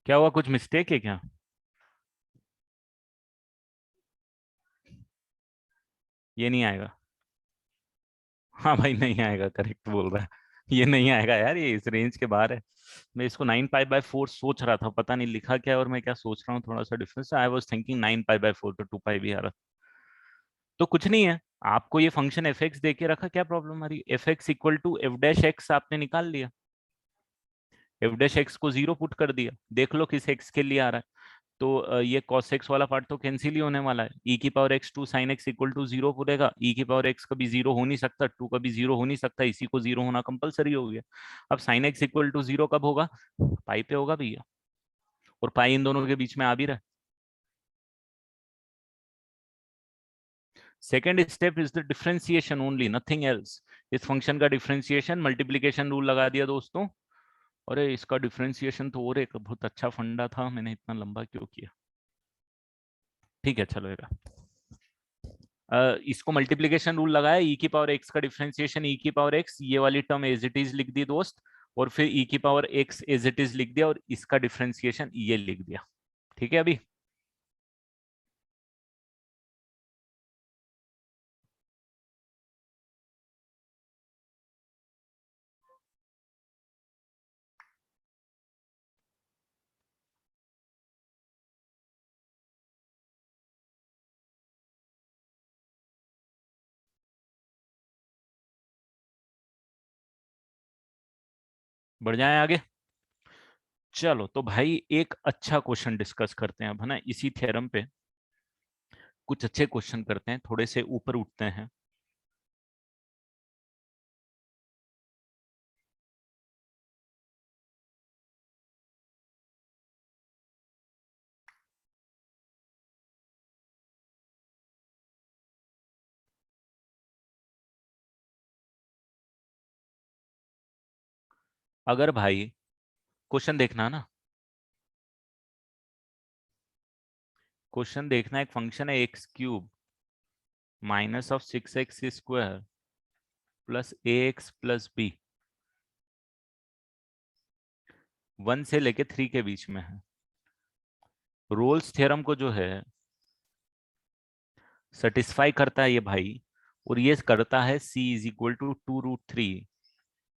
क्या हुआ, कुछ मिस्टेक है क्या? ये नहीं आएगा? हाँ भाई नहीं आएगा, करेक्ट बोल रहा है। ये नहीं आएगा यार, ये इस रेंज के बाहर है। मैं इसको 9 पाई बाय 4 सोच रहा था, पता नहीं लिखा क्या है और मैं क्या सोच रहा हूँ, थोड़ा सा difference. I was thinking 9 pi by 4, तो 2 पाई भी आ रहा। तो कुछ नहीं है, आपको ये फंक्शन एफ एक्स दे के रखा, क्या प्रॉब्लम आ रही है? F x equal to f dash x आपने निकाल लिया, एफ डैश एक्स को जीरो पुट कर दिया, देख लो किस एक्स के लिए आ रहा है। तो ये cos x वाला पार्ट तो कैंसिल ही होने वाला है, e की power x 2 sin x equal to zero पूरेगा, e की पावर x कभी जीरो हो नहीं सकता, 2 कभी जीरो हो नहीं सकता, इसी को जीरो होना कंपलसरी हो गया। अब sin x equal to zero कब होगा? पाई पे होगा भैया, और पाई इन दोनों के बीच में आ भी रहा है। Second step is the differentiation only, nothing else. इस फंक्शन का डिफरेंशिएशन, मल्टीप्लीकेशन रूल लगा दिया दोस्तों। अरे इसका डिफरेंशिएशन तो और एक बहुत अच्छा फंडा था, मैंने इतना लंबा क्यों किया? ठीक है चलो। इसको मल्टीप्लीकेशन रूल लगाया, ई की पावर एक्स का डिफरेंशिएशन ई की पावर एक्स, ये वाली टर्म एज इट इज लिख दी दोस्त, और फिर ई की power x as it is लिख दिया, और इसका डिफरेंशिएशन ये लिख दिया। ठीक है अभी? बढ़ जाए आगे। चलो तो भाई एक अच्छा क्वेश्चन डिस्कस करते हैं अब, है ना, इसी थ्योरम पे कुछ अच्छे क्वेश्चन करते हैं, थोड़े से ऊपर उठते हैं। अगर भाई क्वेश्चन देखना ना, क्वेश्चन देखना, एक फंक्शन है x cube minus of 6x² plus a x plus b, 1 से लेके 3 के बीच में है। रोल्स थ्योरम को जो है सेटिस्फाई करता है ये भाई, और ये करता है c is equal to 2√3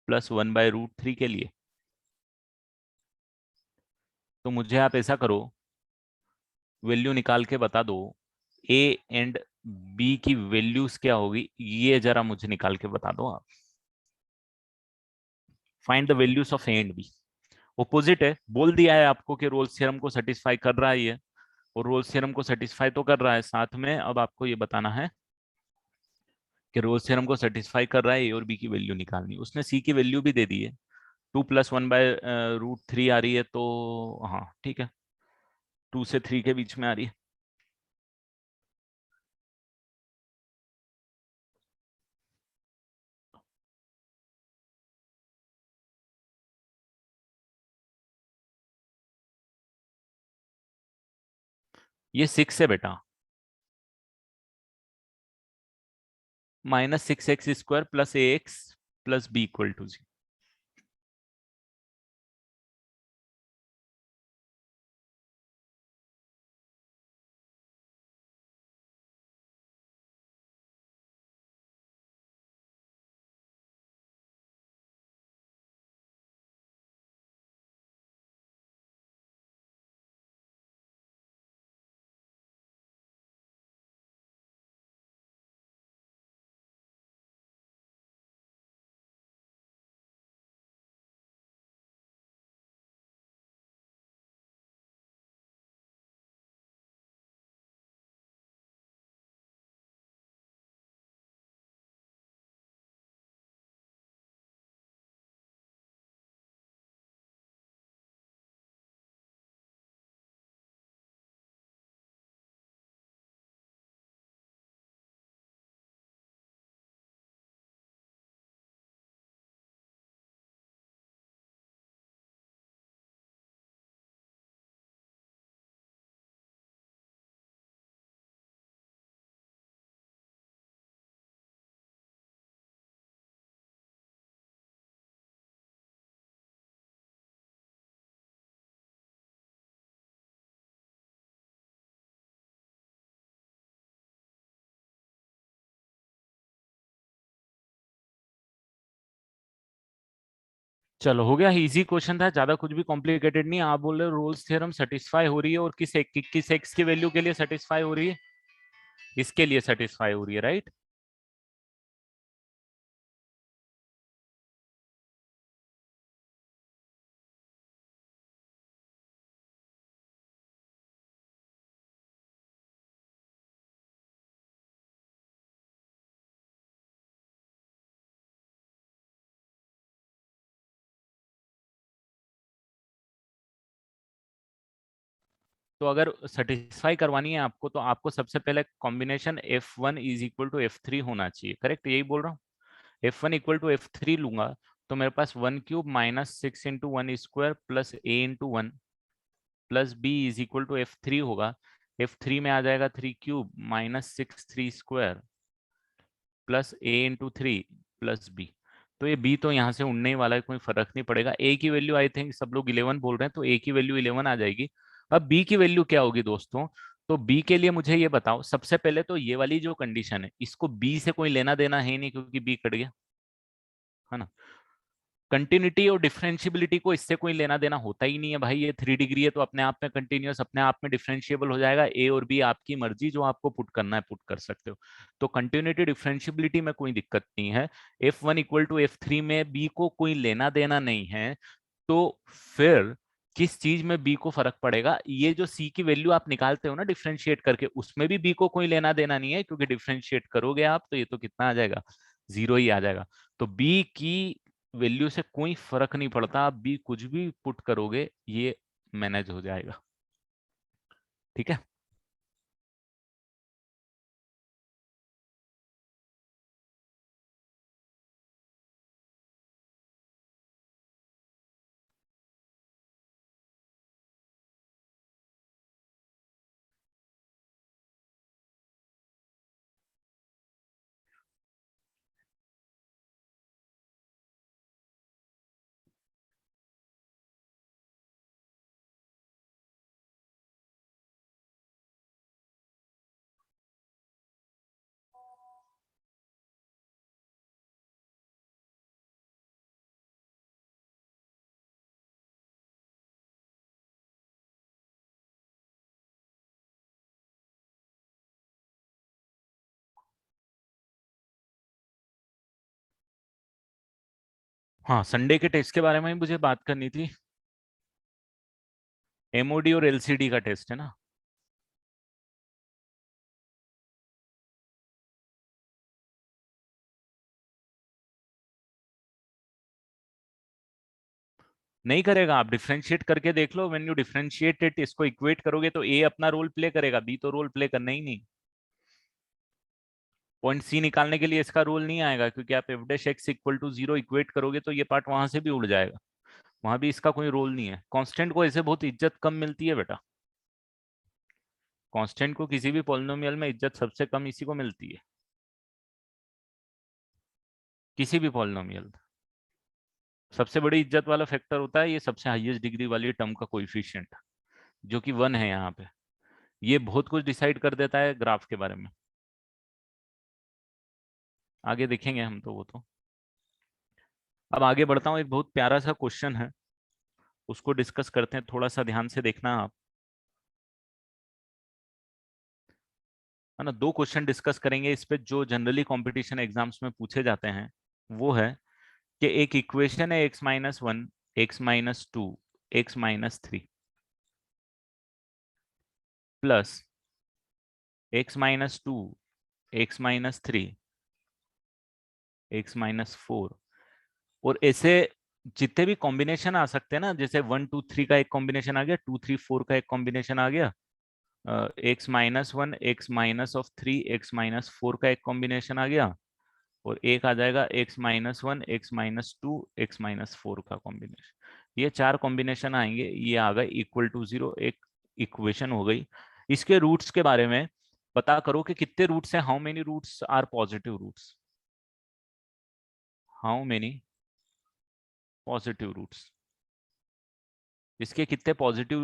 plus 1/√3 के लिए। तो मुझे आप ऐसा करो, वैल्यू निकाल के बता दो, a एंड b की वैल्यूज क्या होगी, ये जरा मुझे निकाल के बता दो आप। Find the values of a and b। Opposite है, बोल दिया है आपको कि रोल्स थ्योरम को सेटिस्फाई कर रहा है ये, और रोल्स थ्योरम को सेटिस्फाई तो कर रहा है, साथ में अब आपको ये बताना है कि रोल्स थ्योरम को सेटिस्फाई कर रहा है, ए और बी की वैल्यू निकालनी। उसने सी की वैल्यू भी दे दी है, 2 + 1/√3 आ रही है, तो हाँ ठीक है, 2 से 3 के बीच में आ रही है। ये 6 है बेटा, -6x² + ax + b = 0। चलो हो गया, इजी क्वेश्चन था, ज्यादा कुछ भी कॉम्प्लिकेटेड नहीं। आप बोल रहे हो रोल्स थ्योरम सेटिस्फाई हो रही है, और किस एक्स की वैल्यू के लिए सेटिस्फाई हो रही है? इसके लिए सेटिस्फाई हो रही है, राइट? तो अगर सेटिस्फाई करवानी है आपको, तो आपको सबसे पहले कॉम्बिनेशन F1 = F3 होना चाहिए, करेक्ट? यही बोल रहा हूँ। F1 = F3 लूंगा, तो मेरे पास 1³ -6 × 1² + a × 1 प्लस b = F3 होगा। F3 में आ जाएगा 3³ -6 3² +a × 3 + b। तो ये b तो यहाँ से उड़ने ही वाला है, कोई फर्क नहीं पड़ेगा। a की वैल्यू आई थिंक सब लोग 11 बोल रहे हैं, तो a की वैल्यू 11 आ जाएगी। अब b की वैल्यू क्या होगी दोस्तों? तो b के लिए मुझे ये बताओ, सबसे पहले तो ये वाली जो कंडीशन है, इसको b से कोई लेना देना है नहीं, क्योंकि b कट गया, है ना? कंटिन्यूटी और डिफरेंशियबिलिटी को इससे कोई लेना देना होता ही नहीं है भाई। ये 3 डिग्री है, तो अपने आप में कंटिन्यूअस, अपने आप में डिफरेंशिएबल हो जाएगा। ए और बी आपकी मर्जी, जो आपको पुट करना है पुट कर सकते हो। तो कंटिन्यूटी डिफरेंशियबिलिटी में कोई दिक्कत नहीं है। F1 = F3 में बी को कोई लेना देना नहीं है, तो फिर किस चीज में बी को फर्क पड़ेगा? ये जो सी की वैल्यू आप निकालते हो ना डिफरेंशिएट करके, उसमें भी बी को कोई लेना देना नहीं है, क्योंकि डिफरेंशिएट करोगे आप तो ये तो कितना आ जाएगा, 0 ही आ जाएगा। तो बी की वैल्यू से कोई फर्क नहीं पड़ता, आप बी कुछ भी पुट करोगे ये मैनेज हो जाएगा। ठीक है। हाँ, संडे के टेस्ट के बारे में ही मुझे बात करनी थी। एमओडी और एलसीडी का टेस्ट है ना? नहीं करेगा, आप डिफरेंशिएट करके देख लो। व्हेन यू डिफरेंशिएट इट, इसको इक्वेट करोगे, तो ए अपना रोल प्ले करेगा, बी तो रोल प्ले करना ही नहीं। पॉइंट सी निकालने के लिए इसका रोल नहीं आएगा, क्योंकि आप f'(x = 0) इक्वेट करोगे तो ये पार्ट वहां से भी उड़ जाएगा। वहां भी इसका कोई रोल नहीं है। कांस्टेंट को ऐसे बहुत इज्जत कम मिलती है बेटा। कांस्टेंट को किसी भी पॉलिनोमियल में इज्जत सबसे कम इसी को मिलती है, किसी भी पॉलिनोमियल। सबसे बड़ी इज्जत वाला फैक्टर होता है ये सबसे हाईएस्ट डिग्री वाली टर्म का कोएफिशिएंट, जो कि 1 है यहाँ पे। ये बहुत कुछ डिसाइड कर देता है ग्राफ के बारे में, आगे देखेंगे हम तो वो तो। अब आगे बढ़ता हूँ, एक बहुत प्यारा सा क्वेश्चन है, उसको डिस्कस करते हैं, थोड़ा सा ध्यान से देखना आप, है ना। दो क्वेश्चन डिस्कस करेंगे इस पे जो जनरली कंपटीशन एग्जाम्स में पूछे जाते हैं। वो है कि एक इक्वेशन है x-1, x-2, x-3 plus x-2, x-3, x-4, और ऐसे जितने भी कॉम्बिनेशन आ सकते हैं ना, जैसे 1 2 3 का एक कॉम्बिनेशन आ गया, 2 3 4 का एक कॉम्बिनेशन आ गया, x-1, x-3, x-4 का एक कॉम्बिनेशन आ गया, और एक आ जाएगा x-1, x-2, x-4 का कॉम्बिनेशन। ये 4 कॉम्बिनेशन आएंगे, ये आ गए इक्वल टू 0, एक इक्वेशन हो गई। इसके रूट्स के बारे में पता करो कि कितने रूट्स हैं, how many roots are positive roots, how many positive roots, इसके कितने पॉजिटिव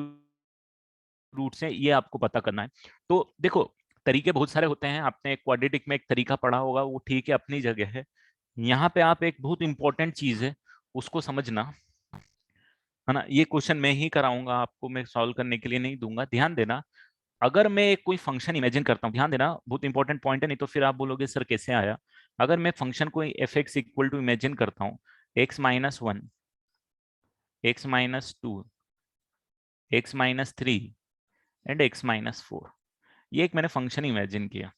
रूट्स हैं ये आपको पता करना है। तो देखो, तरीके बहुत सारे होते हैं, आपने एक क्वाड्रेटिक में एक तरीका पढ़ा होगा, वो ठीक है, अपनी जगह है। यहाँ पे आप एक बहुत इंपॉर्टेंट चीज है उसको समझना, है ना। ये क्वेश्चन मैं ही कराऊंगा आपको, मैं सॉल्व करने के लिए नहीं दूंगा, ध्यान देना। अगर मैं एक कोई फंक्शन इमेजिन करता हूँ, ध्यान देना, बहुत इंपॉर्टेंट पॉइंट है, नहीं तो फिर आप बोलोगे सर कैसे आया। अगर मैं फंक्शन को f x equal to imagine करता हूँ, x-1, x-2, x-3 and x-4, ये एक मैंने फंक्शन इमेजिन किया।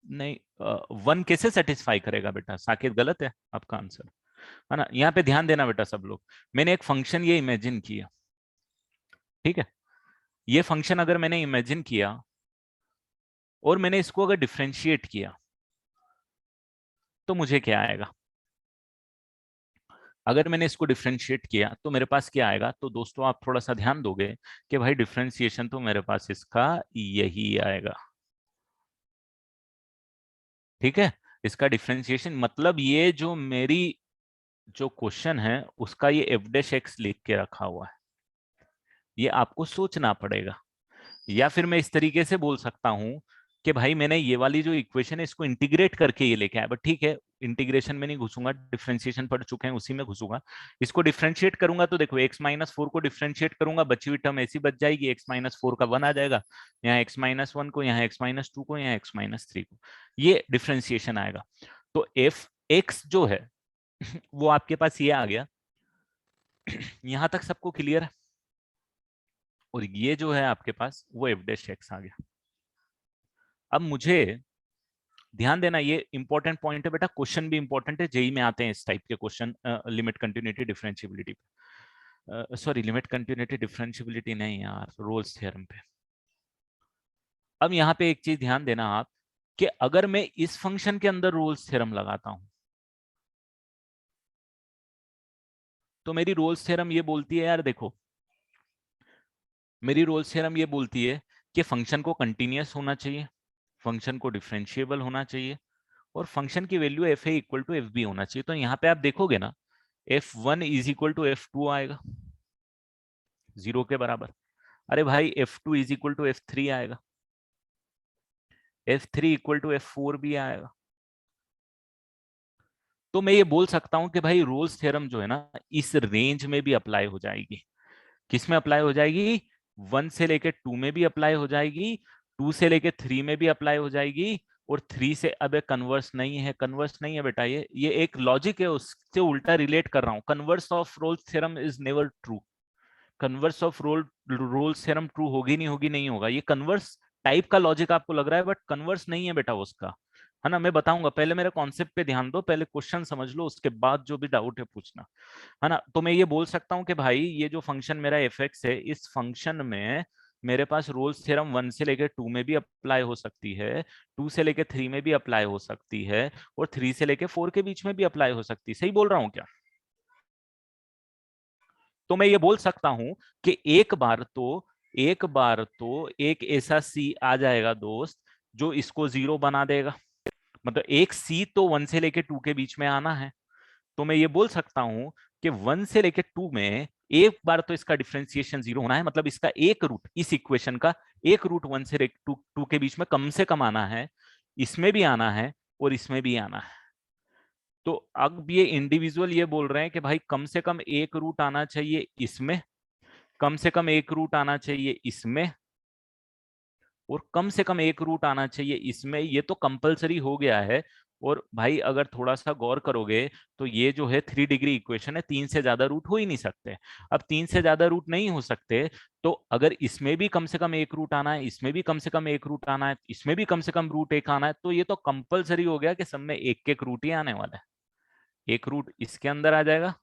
नहीं, 1 कैसे सेटिस्फाई करेगा बेटा, साकेत गलत है आपका आंसर, है ना। यहाँ पे ध्यान देना बेटा सब लोग, मैंने एक फंक्शन ये इमेजिन किया, ठीक है। ये फंक्शन अगर मैंने इमेजिन किया और मैंने इसको अगर डिफ्रेंशिएट किया तो मुझे क्या आएगा। अगर मैंने इसको डिफ्रेंशिएट किया तो मेरे पास क्या आएगा, तो दोस्तों आप थोड़ा सा ध्यान दोगे कि भाई डिफ्रेंशिएशन तो मेरे पास इसका यही आएगा, ठीक है। इसका डिफ्रेंशिएशन मतलब ये जो मेरी जो क्वेश्चन है उसका ये एफ डैश एक्स लिख के रखा हुआ है, ये आपको सोचना पड़ेगा। या फिर मैं इस तरीके से बोल सकता हूं कि भाई मैंने ये वाली जो इक्वेशन है इसको इंटीग्रेट करके ये लेके आया, बट ठीक है, इंटीग्रेशन में नहीं घुसूंगा, डिफरेंशिएशन पढ़ चुके हैं उसी में घुसूंगा। इसको डिफरेंशिएट करूंगा तो देखो x-4 को डिफरेंशिएट करूंगा, बची हुई टर्म ऐसी बच जाएगी, x-4 का 1 आ जाएगा, यहाँ x-1 को, यहाँ x-2 को, यहाँ x-3 को, ये डिफरेंशिएशन आएगा। तो एफ एक्स जो है वो आपके पास ये आ गया। यहां तक सबको क्लियर है। और ये जो है आपके पास वो एफ डैश एक्स आ गया। अब मुझे ध्यान देना, ये इंपॉर्टेंट पॉइंट है बेटा, क्वेश्चन भी इंपॉर्टेंट है, जेई में आते हैं इस टाइप के क्वेश्चन, लिमिट कंटिन्यूटी डिफरेंशियबिलिटी पे, सॉरी लिमिट कंटिन्यूटी डिफरेंशियबिलिटी नहीं यार, रोल्स थ्योरम पे। अब यहाँ पे एक चीज ध्यान देना आप, कि अगर मैं इस फंक्शन के अंदर रोल्स थ्योरम लगाता हूं तो मेरी रोल्स थ्योरम ये बोलती है, यार देखो, मेरी रोल्स थ्योरम ये बोलती है कि फंक्शन को कंटिन्यूअस होना चाहिए, फंक्शन को डिफरेंशिएबल होना चाहिए, और फंक्शन की value f a equal to F b होना चाहिए। तो यहाँ पे आप देखोगे ना, F1 is equal to F2 आएगा 0 के बराबर। अरे भाई F2 is equal to F3 आएगा, F3 इक्वल टू F4 भी आएगा। तो मैं ये बोल सकता हूं कि भाई रोल्स थ्योरम जो है ना इस रेंज में भी अप्लाई हो जाएगी। किस में अप्लाई हो जाएगी, 1 से लेके 2 में भी अप्लाई हो जाएगी, 2 से लेके 3 में भी अप्लाई हो जाएगी, और 3 से, अबे कन्वर्स नहीं है, कन्वर्स नहीं है बेटा, ये एक लॉजिक है, उससे उल्टा रिलेट कर रहा हूं। Converse of Rolle's theorem is never true. Converse of Rolle's theorem true होगी नहीं, होगी नहीं होगा, ये कन्वर्स टाइप का लॉजिक आपको लग रहा है, बट कन्वर्स नहीं है बेटा उसका, है ना। मैं बताऊंगा, पहले मेरे कॉन्सेप्ट पे ध्यान दो, पहले क्वेश्चन समझ लो, उसके बाद जो भी डाउट है पूछना, है ना। तो मैं ये बोल सकता हूँ कि भाई ये जो फंक्शन मेरा एफ एक्स है, इस फंक्शन में मेरे पास रोल्स थ्योरम 1 से लेकर 2 में भी अप्लाई हो सकती है, 2 से लेकर 3 में भी अप्लाई हो सकती है, और 3 से लेकर 4 के बीच में भी अप्लाई हो सकती है। सही बोल रहा हूँ क्या। तो मैं ये बोल सकता हूं कि एक बार तो एक ऐसा सी आ जाएगा दोस्त जो इसको जीरो बना देगा। मतलब एक सी तो 1 से लेके 2 के बीच में आना है। तो मैं ये बोल सकता हूं कि 1 से लेके 2 में एक बार तो इसका डिफरेंशिएशन जीरो होना है, मतलब इसका एक रूट, इस इक्वेशन का एक रूट 1 से लेके 2 के बीच में कम से कम आना है, इसमें भी आना है और इसमें भी आना है। तो अब ये इंडिविजुअल ये बोल रहे हैं कि भाई कम से कम एक रूट आना चाहिए इसमें, कम से कम एक रूट आना चाहिए इसमें, और कम से कम एक रूट आना चाहिए इसमें। ये तो कंपलसरी हो गया है। और भाई अगर थोड़ा सा गौर करोगे तो ये जो है 3 डिग्री इक्वेशन है, 3 से ज्यादा रूट हो ही नहीं सकते। अब 3 से ज्यादा रूट नहीं हो सकते, तो अगर इसमें भी कम से कम एक रूट आना है, इसमें भी कम से कम एक रूट आना है, इसमें भी कम से कम रूट एक आना है, तो ये तो कंपलसरी हो गया कि सब में एक एक रूट ही आने वाला है। एक रूट इसके अंदर आ जाएगा,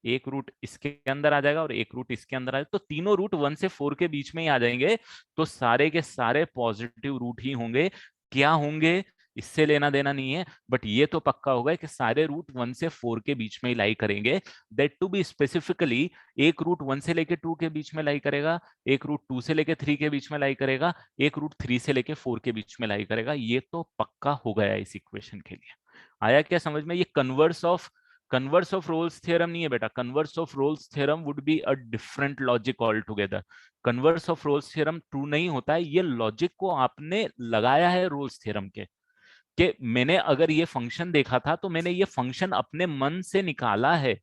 एक रूट इसके अंदर आ जाएगा और एक रूट इसके अंदर आ जाएगा, तो तीनों रूट 1 से 4 के बीच में ही आ जाएंगे। तो सारे के सारे पॉजिटिव रूट ही होंगे। क्या होंगे इससे लेना देना नहीं है, बट ये तो पक्का होगा कि सारे रूट 1 से 4 के बीच में ही लाई करेंगे। दैट टू बी स्पेसिफिकली, एक रूट 1 से लेके 2 के बीच में लाई करेगा, एक रूट 2 से लेके 3 के बीच में लाई करेगा, एक रूट 3 से लेके 4 के बीच में लाई करेगा। ये तो पक्का हो गया इस इक्वेशन के लिए। आया क्या समझ में? ये कन्वर्स ऑफ रोल्स थ्योरम नहीं है बेटा। Converse of Rolle's theorem would be a different logic all together. Converse of Rolle's theorem true नहीं होता है। ये लॉजिक को आपने लगाया है रोल्स थ्योरम के, कि मैंने अगर ये फंक्शन देखा था तो मैंने ये फंक्शन अपने मन से निकाला है।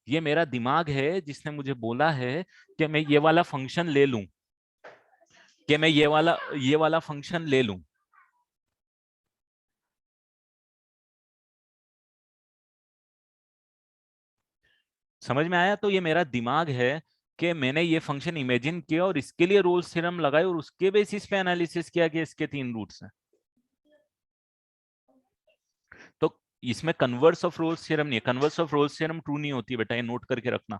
ये मेरा दिमाग है जिसने मुझे बोला है कि मैं ये वाला फंक्शन ले लूं, कि मैं ये वाला फंक्शन ले लूं। समझ में आया? तो ये मेरा दिमाग है कि मैंने ये फंक्शन इमेजिन किया और इसके लिए रोल्स थ्योरम लगाए और उसके बेसिस पे एनालिसिस किया कि इसके 3 रूट्स हैं। तो इसमें कन्वर्स ऑफ रोल्स थ्योरम नहीं है। Converse of Rolle's theorem true नहीं होती बेटा, ये नोट करके रखना।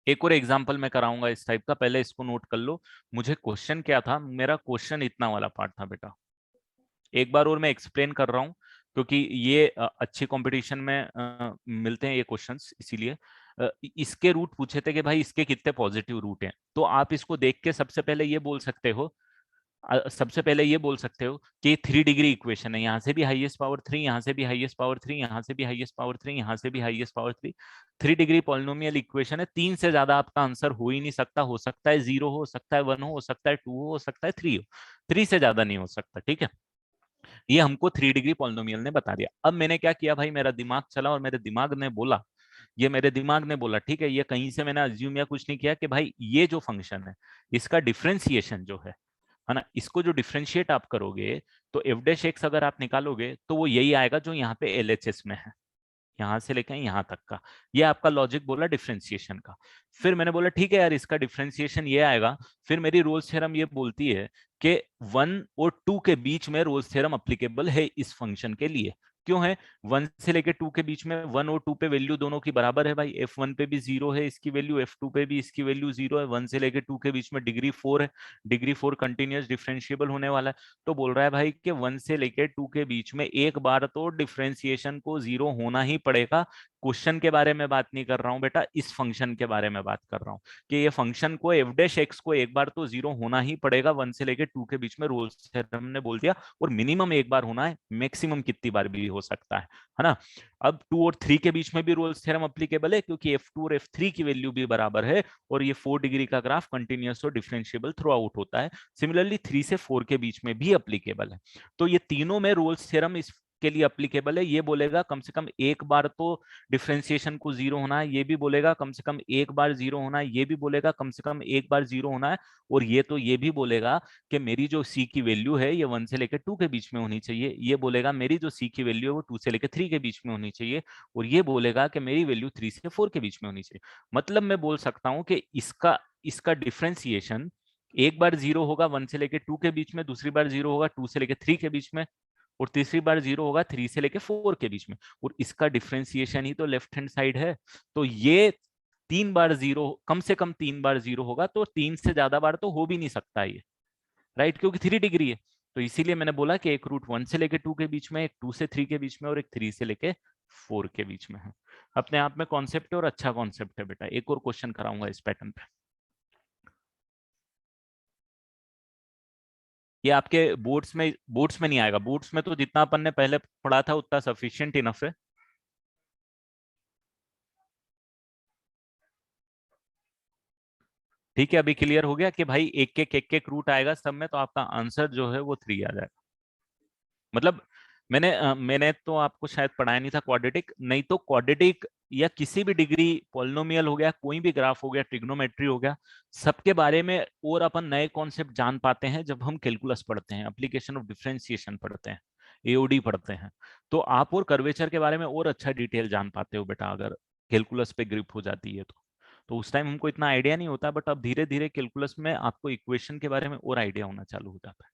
एक और एग्जांपल मैं कराऊंगा इस टाइप का, पहले इसको नोट कर लो। मुझे क्वेश्चन क्या था, मेरा क्वेश्चन इतना वाला पार्ट था बेटा। एक बार और मैं एक्सप्लेन कर रहा हूँ, क्योंकि ये अच्छी कंपटीशन में मिलते हैं ये क्वेश्चंस, इसीलिए इसके रूट पूछे थे कि भाई इसके कितने पॉजिटिव रूट हैं। तो आप इसको देख के सबसे पहले ये बोल सकते हो कि 3 डिग्री इक्वेशन है। यहाँ से भी हाईएस्ट पावर 3, यहाँ से भी हाईएस्ट पावर 3, यहाँ से भी हाईएस्ट पावर 3, यहाँ से भी highest power 3। 3 degree polynomial equation है। 3 से ज्यादा आपका आंसर हो ही नहीं सकता। हो सकता है 0, हो सकता है 1, हो सकता है 2, हो सकता है 3 हो। 3 से ज्यादा नहीं हो सकता, ठीक है? ये हमको 3 डिग्री पॉलिनोमियल ने बता दिया। अब मैंने क्या किया भाई, मेरा दिमाग चला और मेरे दिमाग ने बोला, ठीक है, ये कहीं से मैंने अज्यूम या कुछ नहीं किया कि भाई ये जो फंक्शन है इसका डिफरेंशिएशन जो है ना, इसको जो डिफरेंशिएट आप करोगे तो एफ डैश एक्स अगर आप निकालोगे तो वो यही आएगा जो यहाँ पे एलएचएस में है, यहां से लेकर यहां तक का। ये आपका लॉजिक बोला डिफरेंशिएशन का। फिर मैंने बोला ठीक है यार, इसका डिफरेंशिएशन ये आएगा। फिर मेरी रोल्स थ्योरम ये बोलती है कि 1 और 2 के बीच में रोल्स थ्योरम अप्लीकेबल है इस फंक्शन के लिए। क्यों है? 1 से लेके 2 के बीच में 1 और 2 पे वैल्यू दोनों की बराबर है भाई। F1 पे भी 0 है इसकी वैल्यू, F2 पे भी इसकी वैल्यू 0 है। 1 से लेके 2 के बीच में डिग्री 4 है, डिग्री 4 कंटिन्यूस डिफरेंशिएबल होने वाला है। तो बोल रहा है भाई कि 1 से लेके 2 के बीच में एक बार तो डिफरेंशिएशन को 0 होना ही पड़ेगा। क्वेश्चन के बारे में बात नहीं कर रहा हूं बेटा, इस फंक्शन के बारे में बात कर रहा हूं कि ये फंक्शन को एफ डैश एक्स को एक बार तो 0 होना ही पड़ेगा। 1 से लेके 2 के बीच में रोल्स थ्योरम ने बोल दिया, और मिनिमम एक बार होना है, मैक्सिमम कितनी बार भी हो सकता है ना? अब 2 और 3 के बीच में भी रोल्स थ्योरम अप्लीकेबल है, क्योंकि F2 और F3 की वैल्यू भी बराबर है, और ये 4 डिग्री का ग्राफ कंटिन्यूअस और डिफरेंशिएबल थ्रू आउट होता है। सिमिलरली 3 से 4 के बीच में भी अप्लीकेबल है। तो ये तीनों में रोल्स थ्योरम इस के लिए अप्लीकेबल है। ये बोलेगा कम से कम एक बार तो डिफरेंशिएशन को 0 होना है, ये भी बोलेगा कम से कम एक बार 0 होना है, ये भी बोलेगा कम से कम एक बार 0 होना है, और ये भी बोलेगा कि मेरी जो सी की वैल्यू है ये 1 से लेकर 2 के बीच में होनी चाहिए। ये बोलेगा मेरी जो सी की वैल्यू है वो 2 से लेकर 3 के बीच में होनी चाहिए, और ये बोलेगा कि मेरी वैल्यू 3 से 4 के बीच में होनी चाहिए। मतलब मैं बोल सकता हूं कि इसका इसका डिफरेंशिएशन एक बार 0 होगा 1 से लेकर 2 के बीच में, दूसरी बार 0 होगा 2 से लेकर 3 के बीच में, और तीसरी बार 0 होगा 3 से लेके 4 के बीच में, और इसका डिफरेंशिएशन ही तो लेफ्ट हैंड साइड है। तो ये 3 बार जीरो, कम से कम 3 बार जीरो होगा, तो 3 से ज्यादा बार तो हो भी नहीं सकता ये, राइट, क्योंकि 3 डिग्री है। तो इसीलिए मैंने बोला कि एक रूट 1 से लेके 2 के बीच में, एक 2 से 3 के बीच में, और एक 3 से लेके 4 के बीच में है। अपने आप में कॉन्सेप्ट है और अच्छा कॉन्सेप्ट है बेटा। एक और क्वेश्चन कराऊंगा इस पैटर्न पे। ये आपके बोर्ड्स में नहीं आएगा। बोर्ड्स में तो जितना अपन ने पहले पढ़ा था उतना सफिशिएंट इनफ है। ठीक है, अभी क्लियर हो गया कि भाई एक एक रूट आएगा सब में, तो आपका आंसर जो है वो 3 आ जाएगा। मतलब मैंने तो आपको शायद पढ़ाया नहीं था क्वाड्रेटिक, नहीं तो क्वाड्रेटिक या किसी भी डिग्री पॉलिनोमियल हो गया, कोई भी ग्राफ हो गया, ट्रिग्नोमेट्री हो गया, सबके बारे में और अपन नए कॉन्सेप्ट जान पाते हैं जब हम कैलकुलस पढ़ते हैं, एप्लीकेशन ऑफ डिफरेंशिएशन पढ़ते हैं, एओडी पढ़ते हैं। तो आप और कर्वेचर के बारे में और अच्छा डिटेल जान पाते हो बेटा, अगर कैलकुलस पे ग्रिप हो जाती है तो उस टाइम हमको इतना आइडिया नहीं होता, बट अब धीरे धीरे कैलकुलस में आपको इक्वेशन के बारे में और आइडिया होना चालू हो जाता है।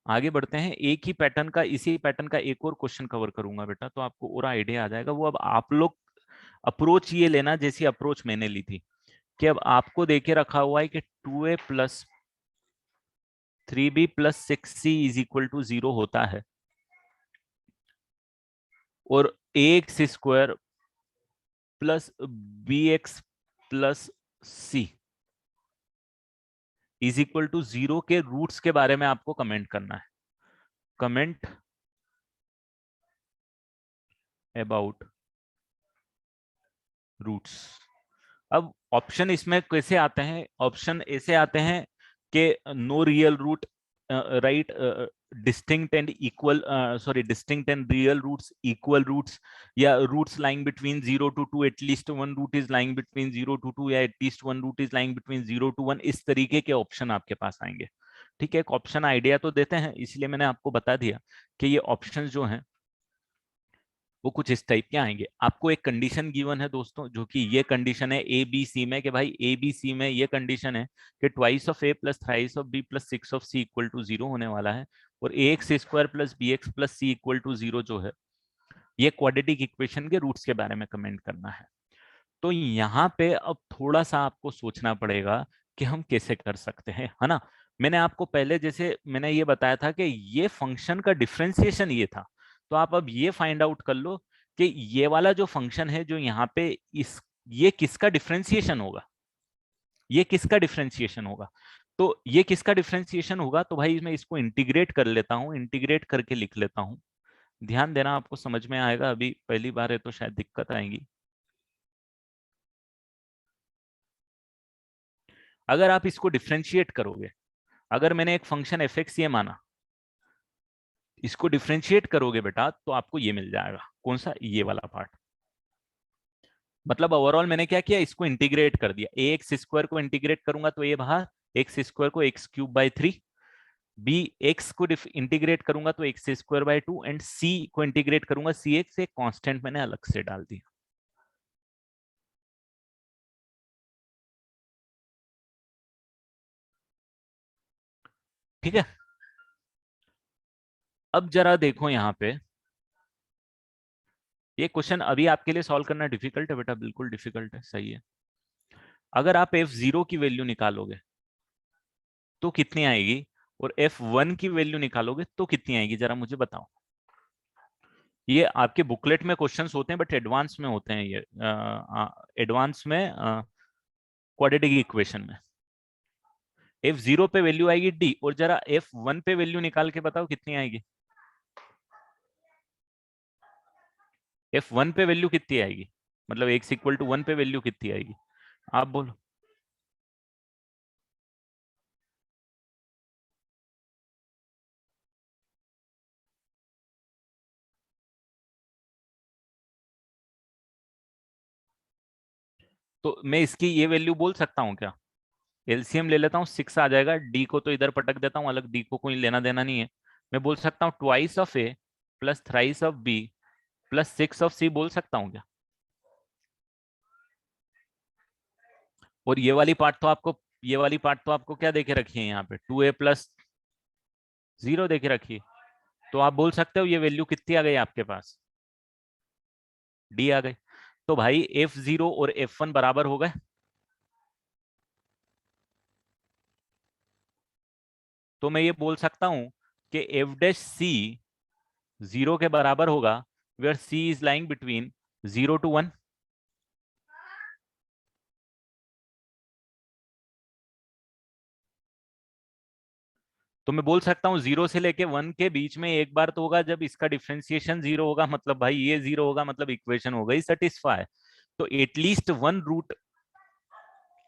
आगे बढ़ते हैं। एक ही पैटर्न का, इसी पैटर्न का एक और क्वेश्चन कवर करूंगा बेटा, तो आपको और आइडिया आ जाएगा। वो अब आप लोग अप्रोच ये लेना जैसी अप्रोच मैंने ली थी, कि अब आपको देके रखा हुआ है कि 2a plus 3b plus 6c is equal to 0 होता है, और ax square plus bx plus c is equal to 0 के रूट्स के बारे में आपको कमेंट करना है। Comment about roots. अब ऑप्शन इसमें कैसे आते हैं? ऑप्शन ऐसे आते हैं कि no real root, right, distinct and equal, sorry, distinct and real roots, equal roots, या roots lying between 0 to 2, at least one root is lying between 0 to 2, या at least one root is lying between 0 to 1। इस तरीके के option आपके पास आएंगे। ठीक है, एक ऑप्शन आइडिया तो देते हैं, इसलिए मैंने आपको बता दिया कि ये ऑप्शन जो हैं वो कुछ इस टाइप के आएंगे। आपको एक कंडीशन गिवन है दोस्तों, जो कि ये कंडीशन है ए बी सी में, कि भाई ए बी सी में ये कंडीशन है कि twice of A plus thrice of B plus six of C equal to 0 होने वाला है, और A x square plus B X plus C equal to 0 जो है, ये क्वाड्रेटिक इक्वेशन के रूट्स के बारे में कमेंट करना है। तो यहाँ पे अब थोड़ा सा आपको सोचना पड़ेगा कि हम कैसे कर सकते हैं, है ना। मैंने आपको पहले जैसे मैंने ये बताया था कि ये फंक्शन का डिफरेंशिएशन ये था, तो आप अब ये फाइंड आउट कर लो कि ये वाला जो फंक्शन है जो यहाँ पे, इस ये किसका डिफरेंशिएशन होगा, ये किसका डिफरेंशिएशन होगा। तो ये किसका डिफरेंशिएशन होगा, तो भाई मैं इसको इंटीग्रेट कर लेता हूँ, इंटीग्रेट करके लिख लेता हूँ। ध्यान देना, आपको समझ में आएगा, अभी पहली बार है तो शायद दिक्कत आएगी। अगर आप इसको डिफरेंशिएट करोगे, अगर मैंने एक फंक्शन एफ एक्स ये माना, इसको डिफरेंशिएट करोगे बेटा, तो आपको ये मिल जाएगा। कौन सा? ये वाला पार्ट। मतलब ओवरऑल मैंने क्या किया, इसको इंटीग्रेट कर दिया। ए एक्स स्क्वायर को इंटीग्रेट करूंगा तो ये बाहर, एक्स स्क्वायर को x cube by 3, b x को इंटीग्रेट करूंगा तो x square by 2, and c को इंटीग्रेट करूंगा, सी एक्स एक कांस्टेंट मैंने अलग से डाल दिया। ठीक है, अब जरा देखो यहाँ पे, ये क्वेश्चन अभी आपके लिए सॉल्व करना डिफिकल्ट है बेटा, बिल्कुल डिफिकल्ट है, सही है। अगर आप F0 की वैल्यू निकालोगे तो कितनी आएगी, और F1 की वैल्यू निकालोगे तो कितनी आएगी, जरा मुझे बताओ। ये आपके बुकलेट में क्वेश्चंस होते हैं, बट एडवांस में होते हैं ये, एडवांस में, क्वाड्रेटिक इक्वेशन में। F0 पे वैल्यू आएगी D, और जरा F1 पे वैल्यू निकाल के बताओ कितनी आएगी। F1 पे वैल्यू कितनी आएगी, मतलब x इक्वल टू 1 पे वैल्यू कितनी आएगी, आप बोलो। तो मैं इसकी ये वैल्यू बोल सकता हूँ क्या? एलसीएम ले लेता हूँ, 6 आ जाएगा, डी को तो इधर पटक देता हूँ अलग, डी को कोई लेना देना नहीं है। मैं बोल सकता हूँ twice of A plus thrice of B plus 6 of C, बोल सकता हूँ क्या? और ये वाली पार्ट तो आपको क्या देके रखी है यहाँ पे, 2a प्लस 0 देके रखी है। तो आप बोल सकते हो ये वैल्यू कितनी आ गई आपके पास, डी आ गई। तो भाई F0 और F1 बराबर हो गए। तो मैं ये बोल सकता हूं कि एफ डैश सी 0 के बराबर होगा where c is lying between 0 to 1। तो मैं बोल सकता हूँ 0 से लेके 1 के बीच में एक बार तो होगा जब इसका डिफरेंशिएशन 0 होगा, मतलब भाई ये 0 होगा, मतलब इक्वेशन हो गई सेटिस्फाई। तो at least one root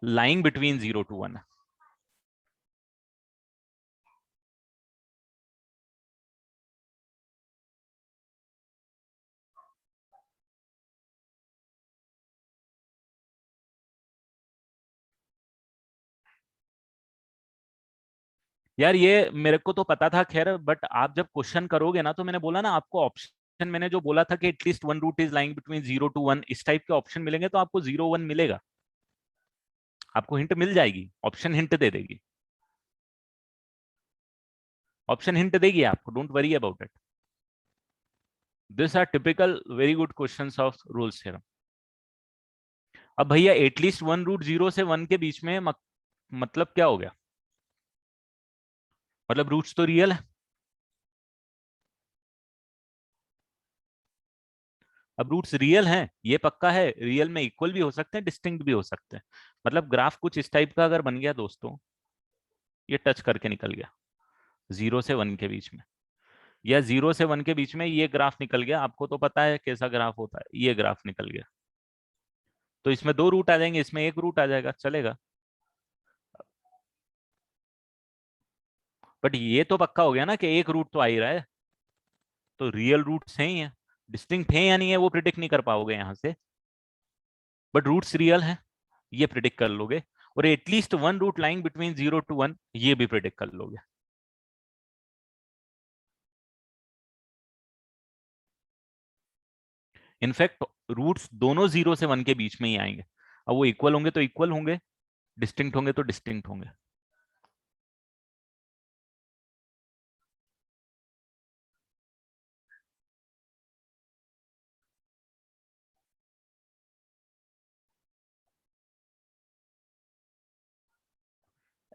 lying between 0 to 1। यार ये मेरे को तो पता था खैर, बट आप जब क्वेश्चन करोगे ना, तो मैंने बोला ना आपको ऑप्शन, मैंने जो बोला था कि at least one root is lying between 0 to 1, इस टाइप के ऑप्शन मिलेंगे तो आपको 0 1 मिलेगा। आपको हिंट मिल जाएगी, ऑप्शन हिंट दे देगी, ऑप्शन हिंट देगी आपको, don't worry about it. This are typical very good questions of Rolle's theorem. अब भैया एटलीस्ट वन रूट 0 से 1 के बीच में मतलब क्या हो गया? मतलब रूट्स तो रियल है। अब रूट्स रियल हैं ये पक्का है, रियल में इक्वल भी हो सकते हैं, डिस्टिंक्ट भी हो सकते हैं। मतलब ग्राफ कुछ इस टाइप का अगर बन गया दोस्तों, ये टच करके निकल गया 0 से 1 के बीच में, या 0 से 1 के बीच में ये ग्राफ निकल गया, आपको तो पता है कैसा ग्राफ होता है, ये ग्राफ निकल गया, तो इसमें दो रूट आ जाएंगे, इसमें एक रूट आ जाएगा, चलेगा। बट ये तो पक्का हो गया ना कि एक रूट तो आ ही रहा है, तो रियल रूट्स हैं ही है, डिस्टिंक्ट है या नहीं है वो प्रिडिक्ट नहीं कर पाओगे यहां से, बट रूट्स रियल है ये प्रिडिक्ट कर लोगे। और at least one root lying between 0 to 1 ये भी प्रिडिक्ट कर लोगे। इनफैक्ट रूट्स दोनों 0 से 1 के बीच में ही आएंगे। अब वो इक्वल होंगे तो इक्वल होंगे, डिस्टिंक्ट होंगे तो डिस्टिंक्ट होंगे।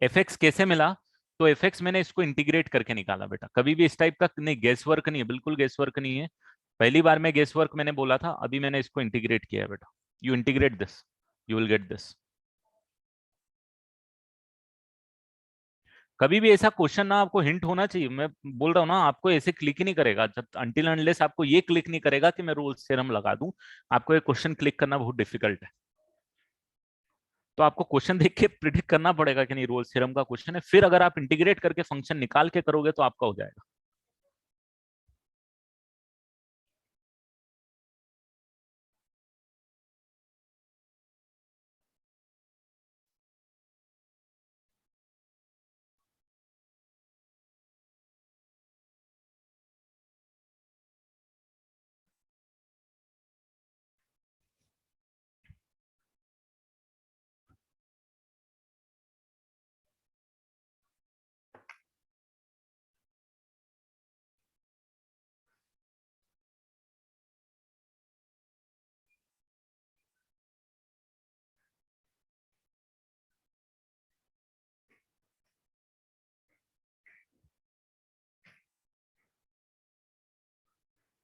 एफ एक्स कैसे मिला? तो एफ एक्स मैंने इसको इंटीग्रेट करके निकाला बेटा, कभी भी इस टाइप का नहीं, गेस वर्क नहीं है, बिल्कुल गेस वर्क नहीं है। पहली बार में गेस वर्क मैंने बोला था, अभी मैंने इसको इंटीग्रेट किया है बेटा। You integrate this, you will get this. कभी भी ऐसा क्वेश्चन ना आपको हिंट होना चाहिए, मैं बोल रहा हूँ ना, आपको ऐसे क्लिक ही नहीं करेगा जब अनटिल अनलेस आपको ये क्लिक नहीं करेगा कि मैं रोल्स थ्योरम लगा दूं। आपको ये क्वेश्चन क्लिक करना बहुत डिफिकल्ट है। तो आपको क्वेश्चन देख के प्रिडिक्ट करना पड़ेगा कि नहीं रोल्स थ्योरम का क्वेश्चन है, फिर अगर आप इंटीग्रेट करके फंक्शन निकाल के करोगे तो आपका हो जाएगा।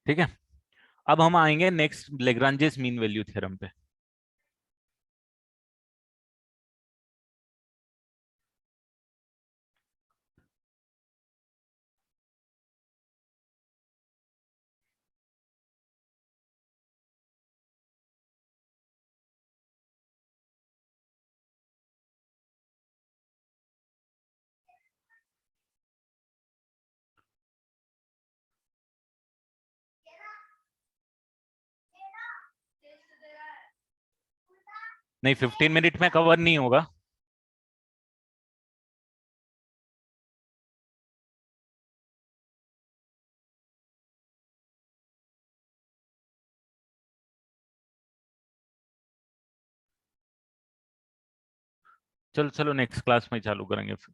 ठीक है, अब हम आएंगे next Lagrange's mean value theorem पे। नहीं 15 मिनट में कवर नहीं होगा। चलो चलो नेक्स्ट क्लास में चालू करेंगे फिर।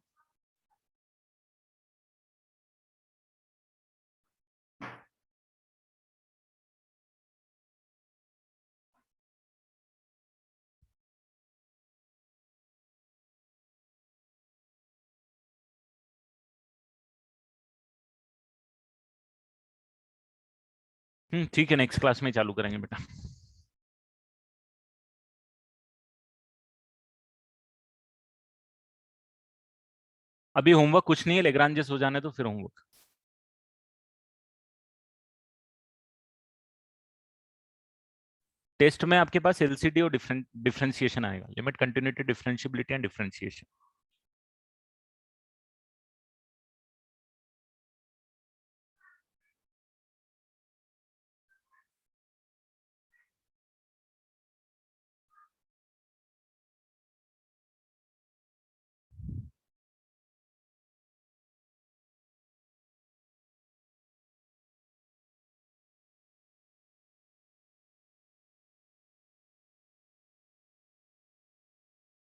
ठीक है, नेक्स्ट क्लास में चालू करेंगे बेटा। अभी होमवर्क कुछ नहीं है, लेग्रांजेस हो जाने तो फिर होमवर्क। टेस्ट में आपके पास एलसीडी और डिफरेंशिएशन आएगा, limit, continuity, differentiability and differentiation.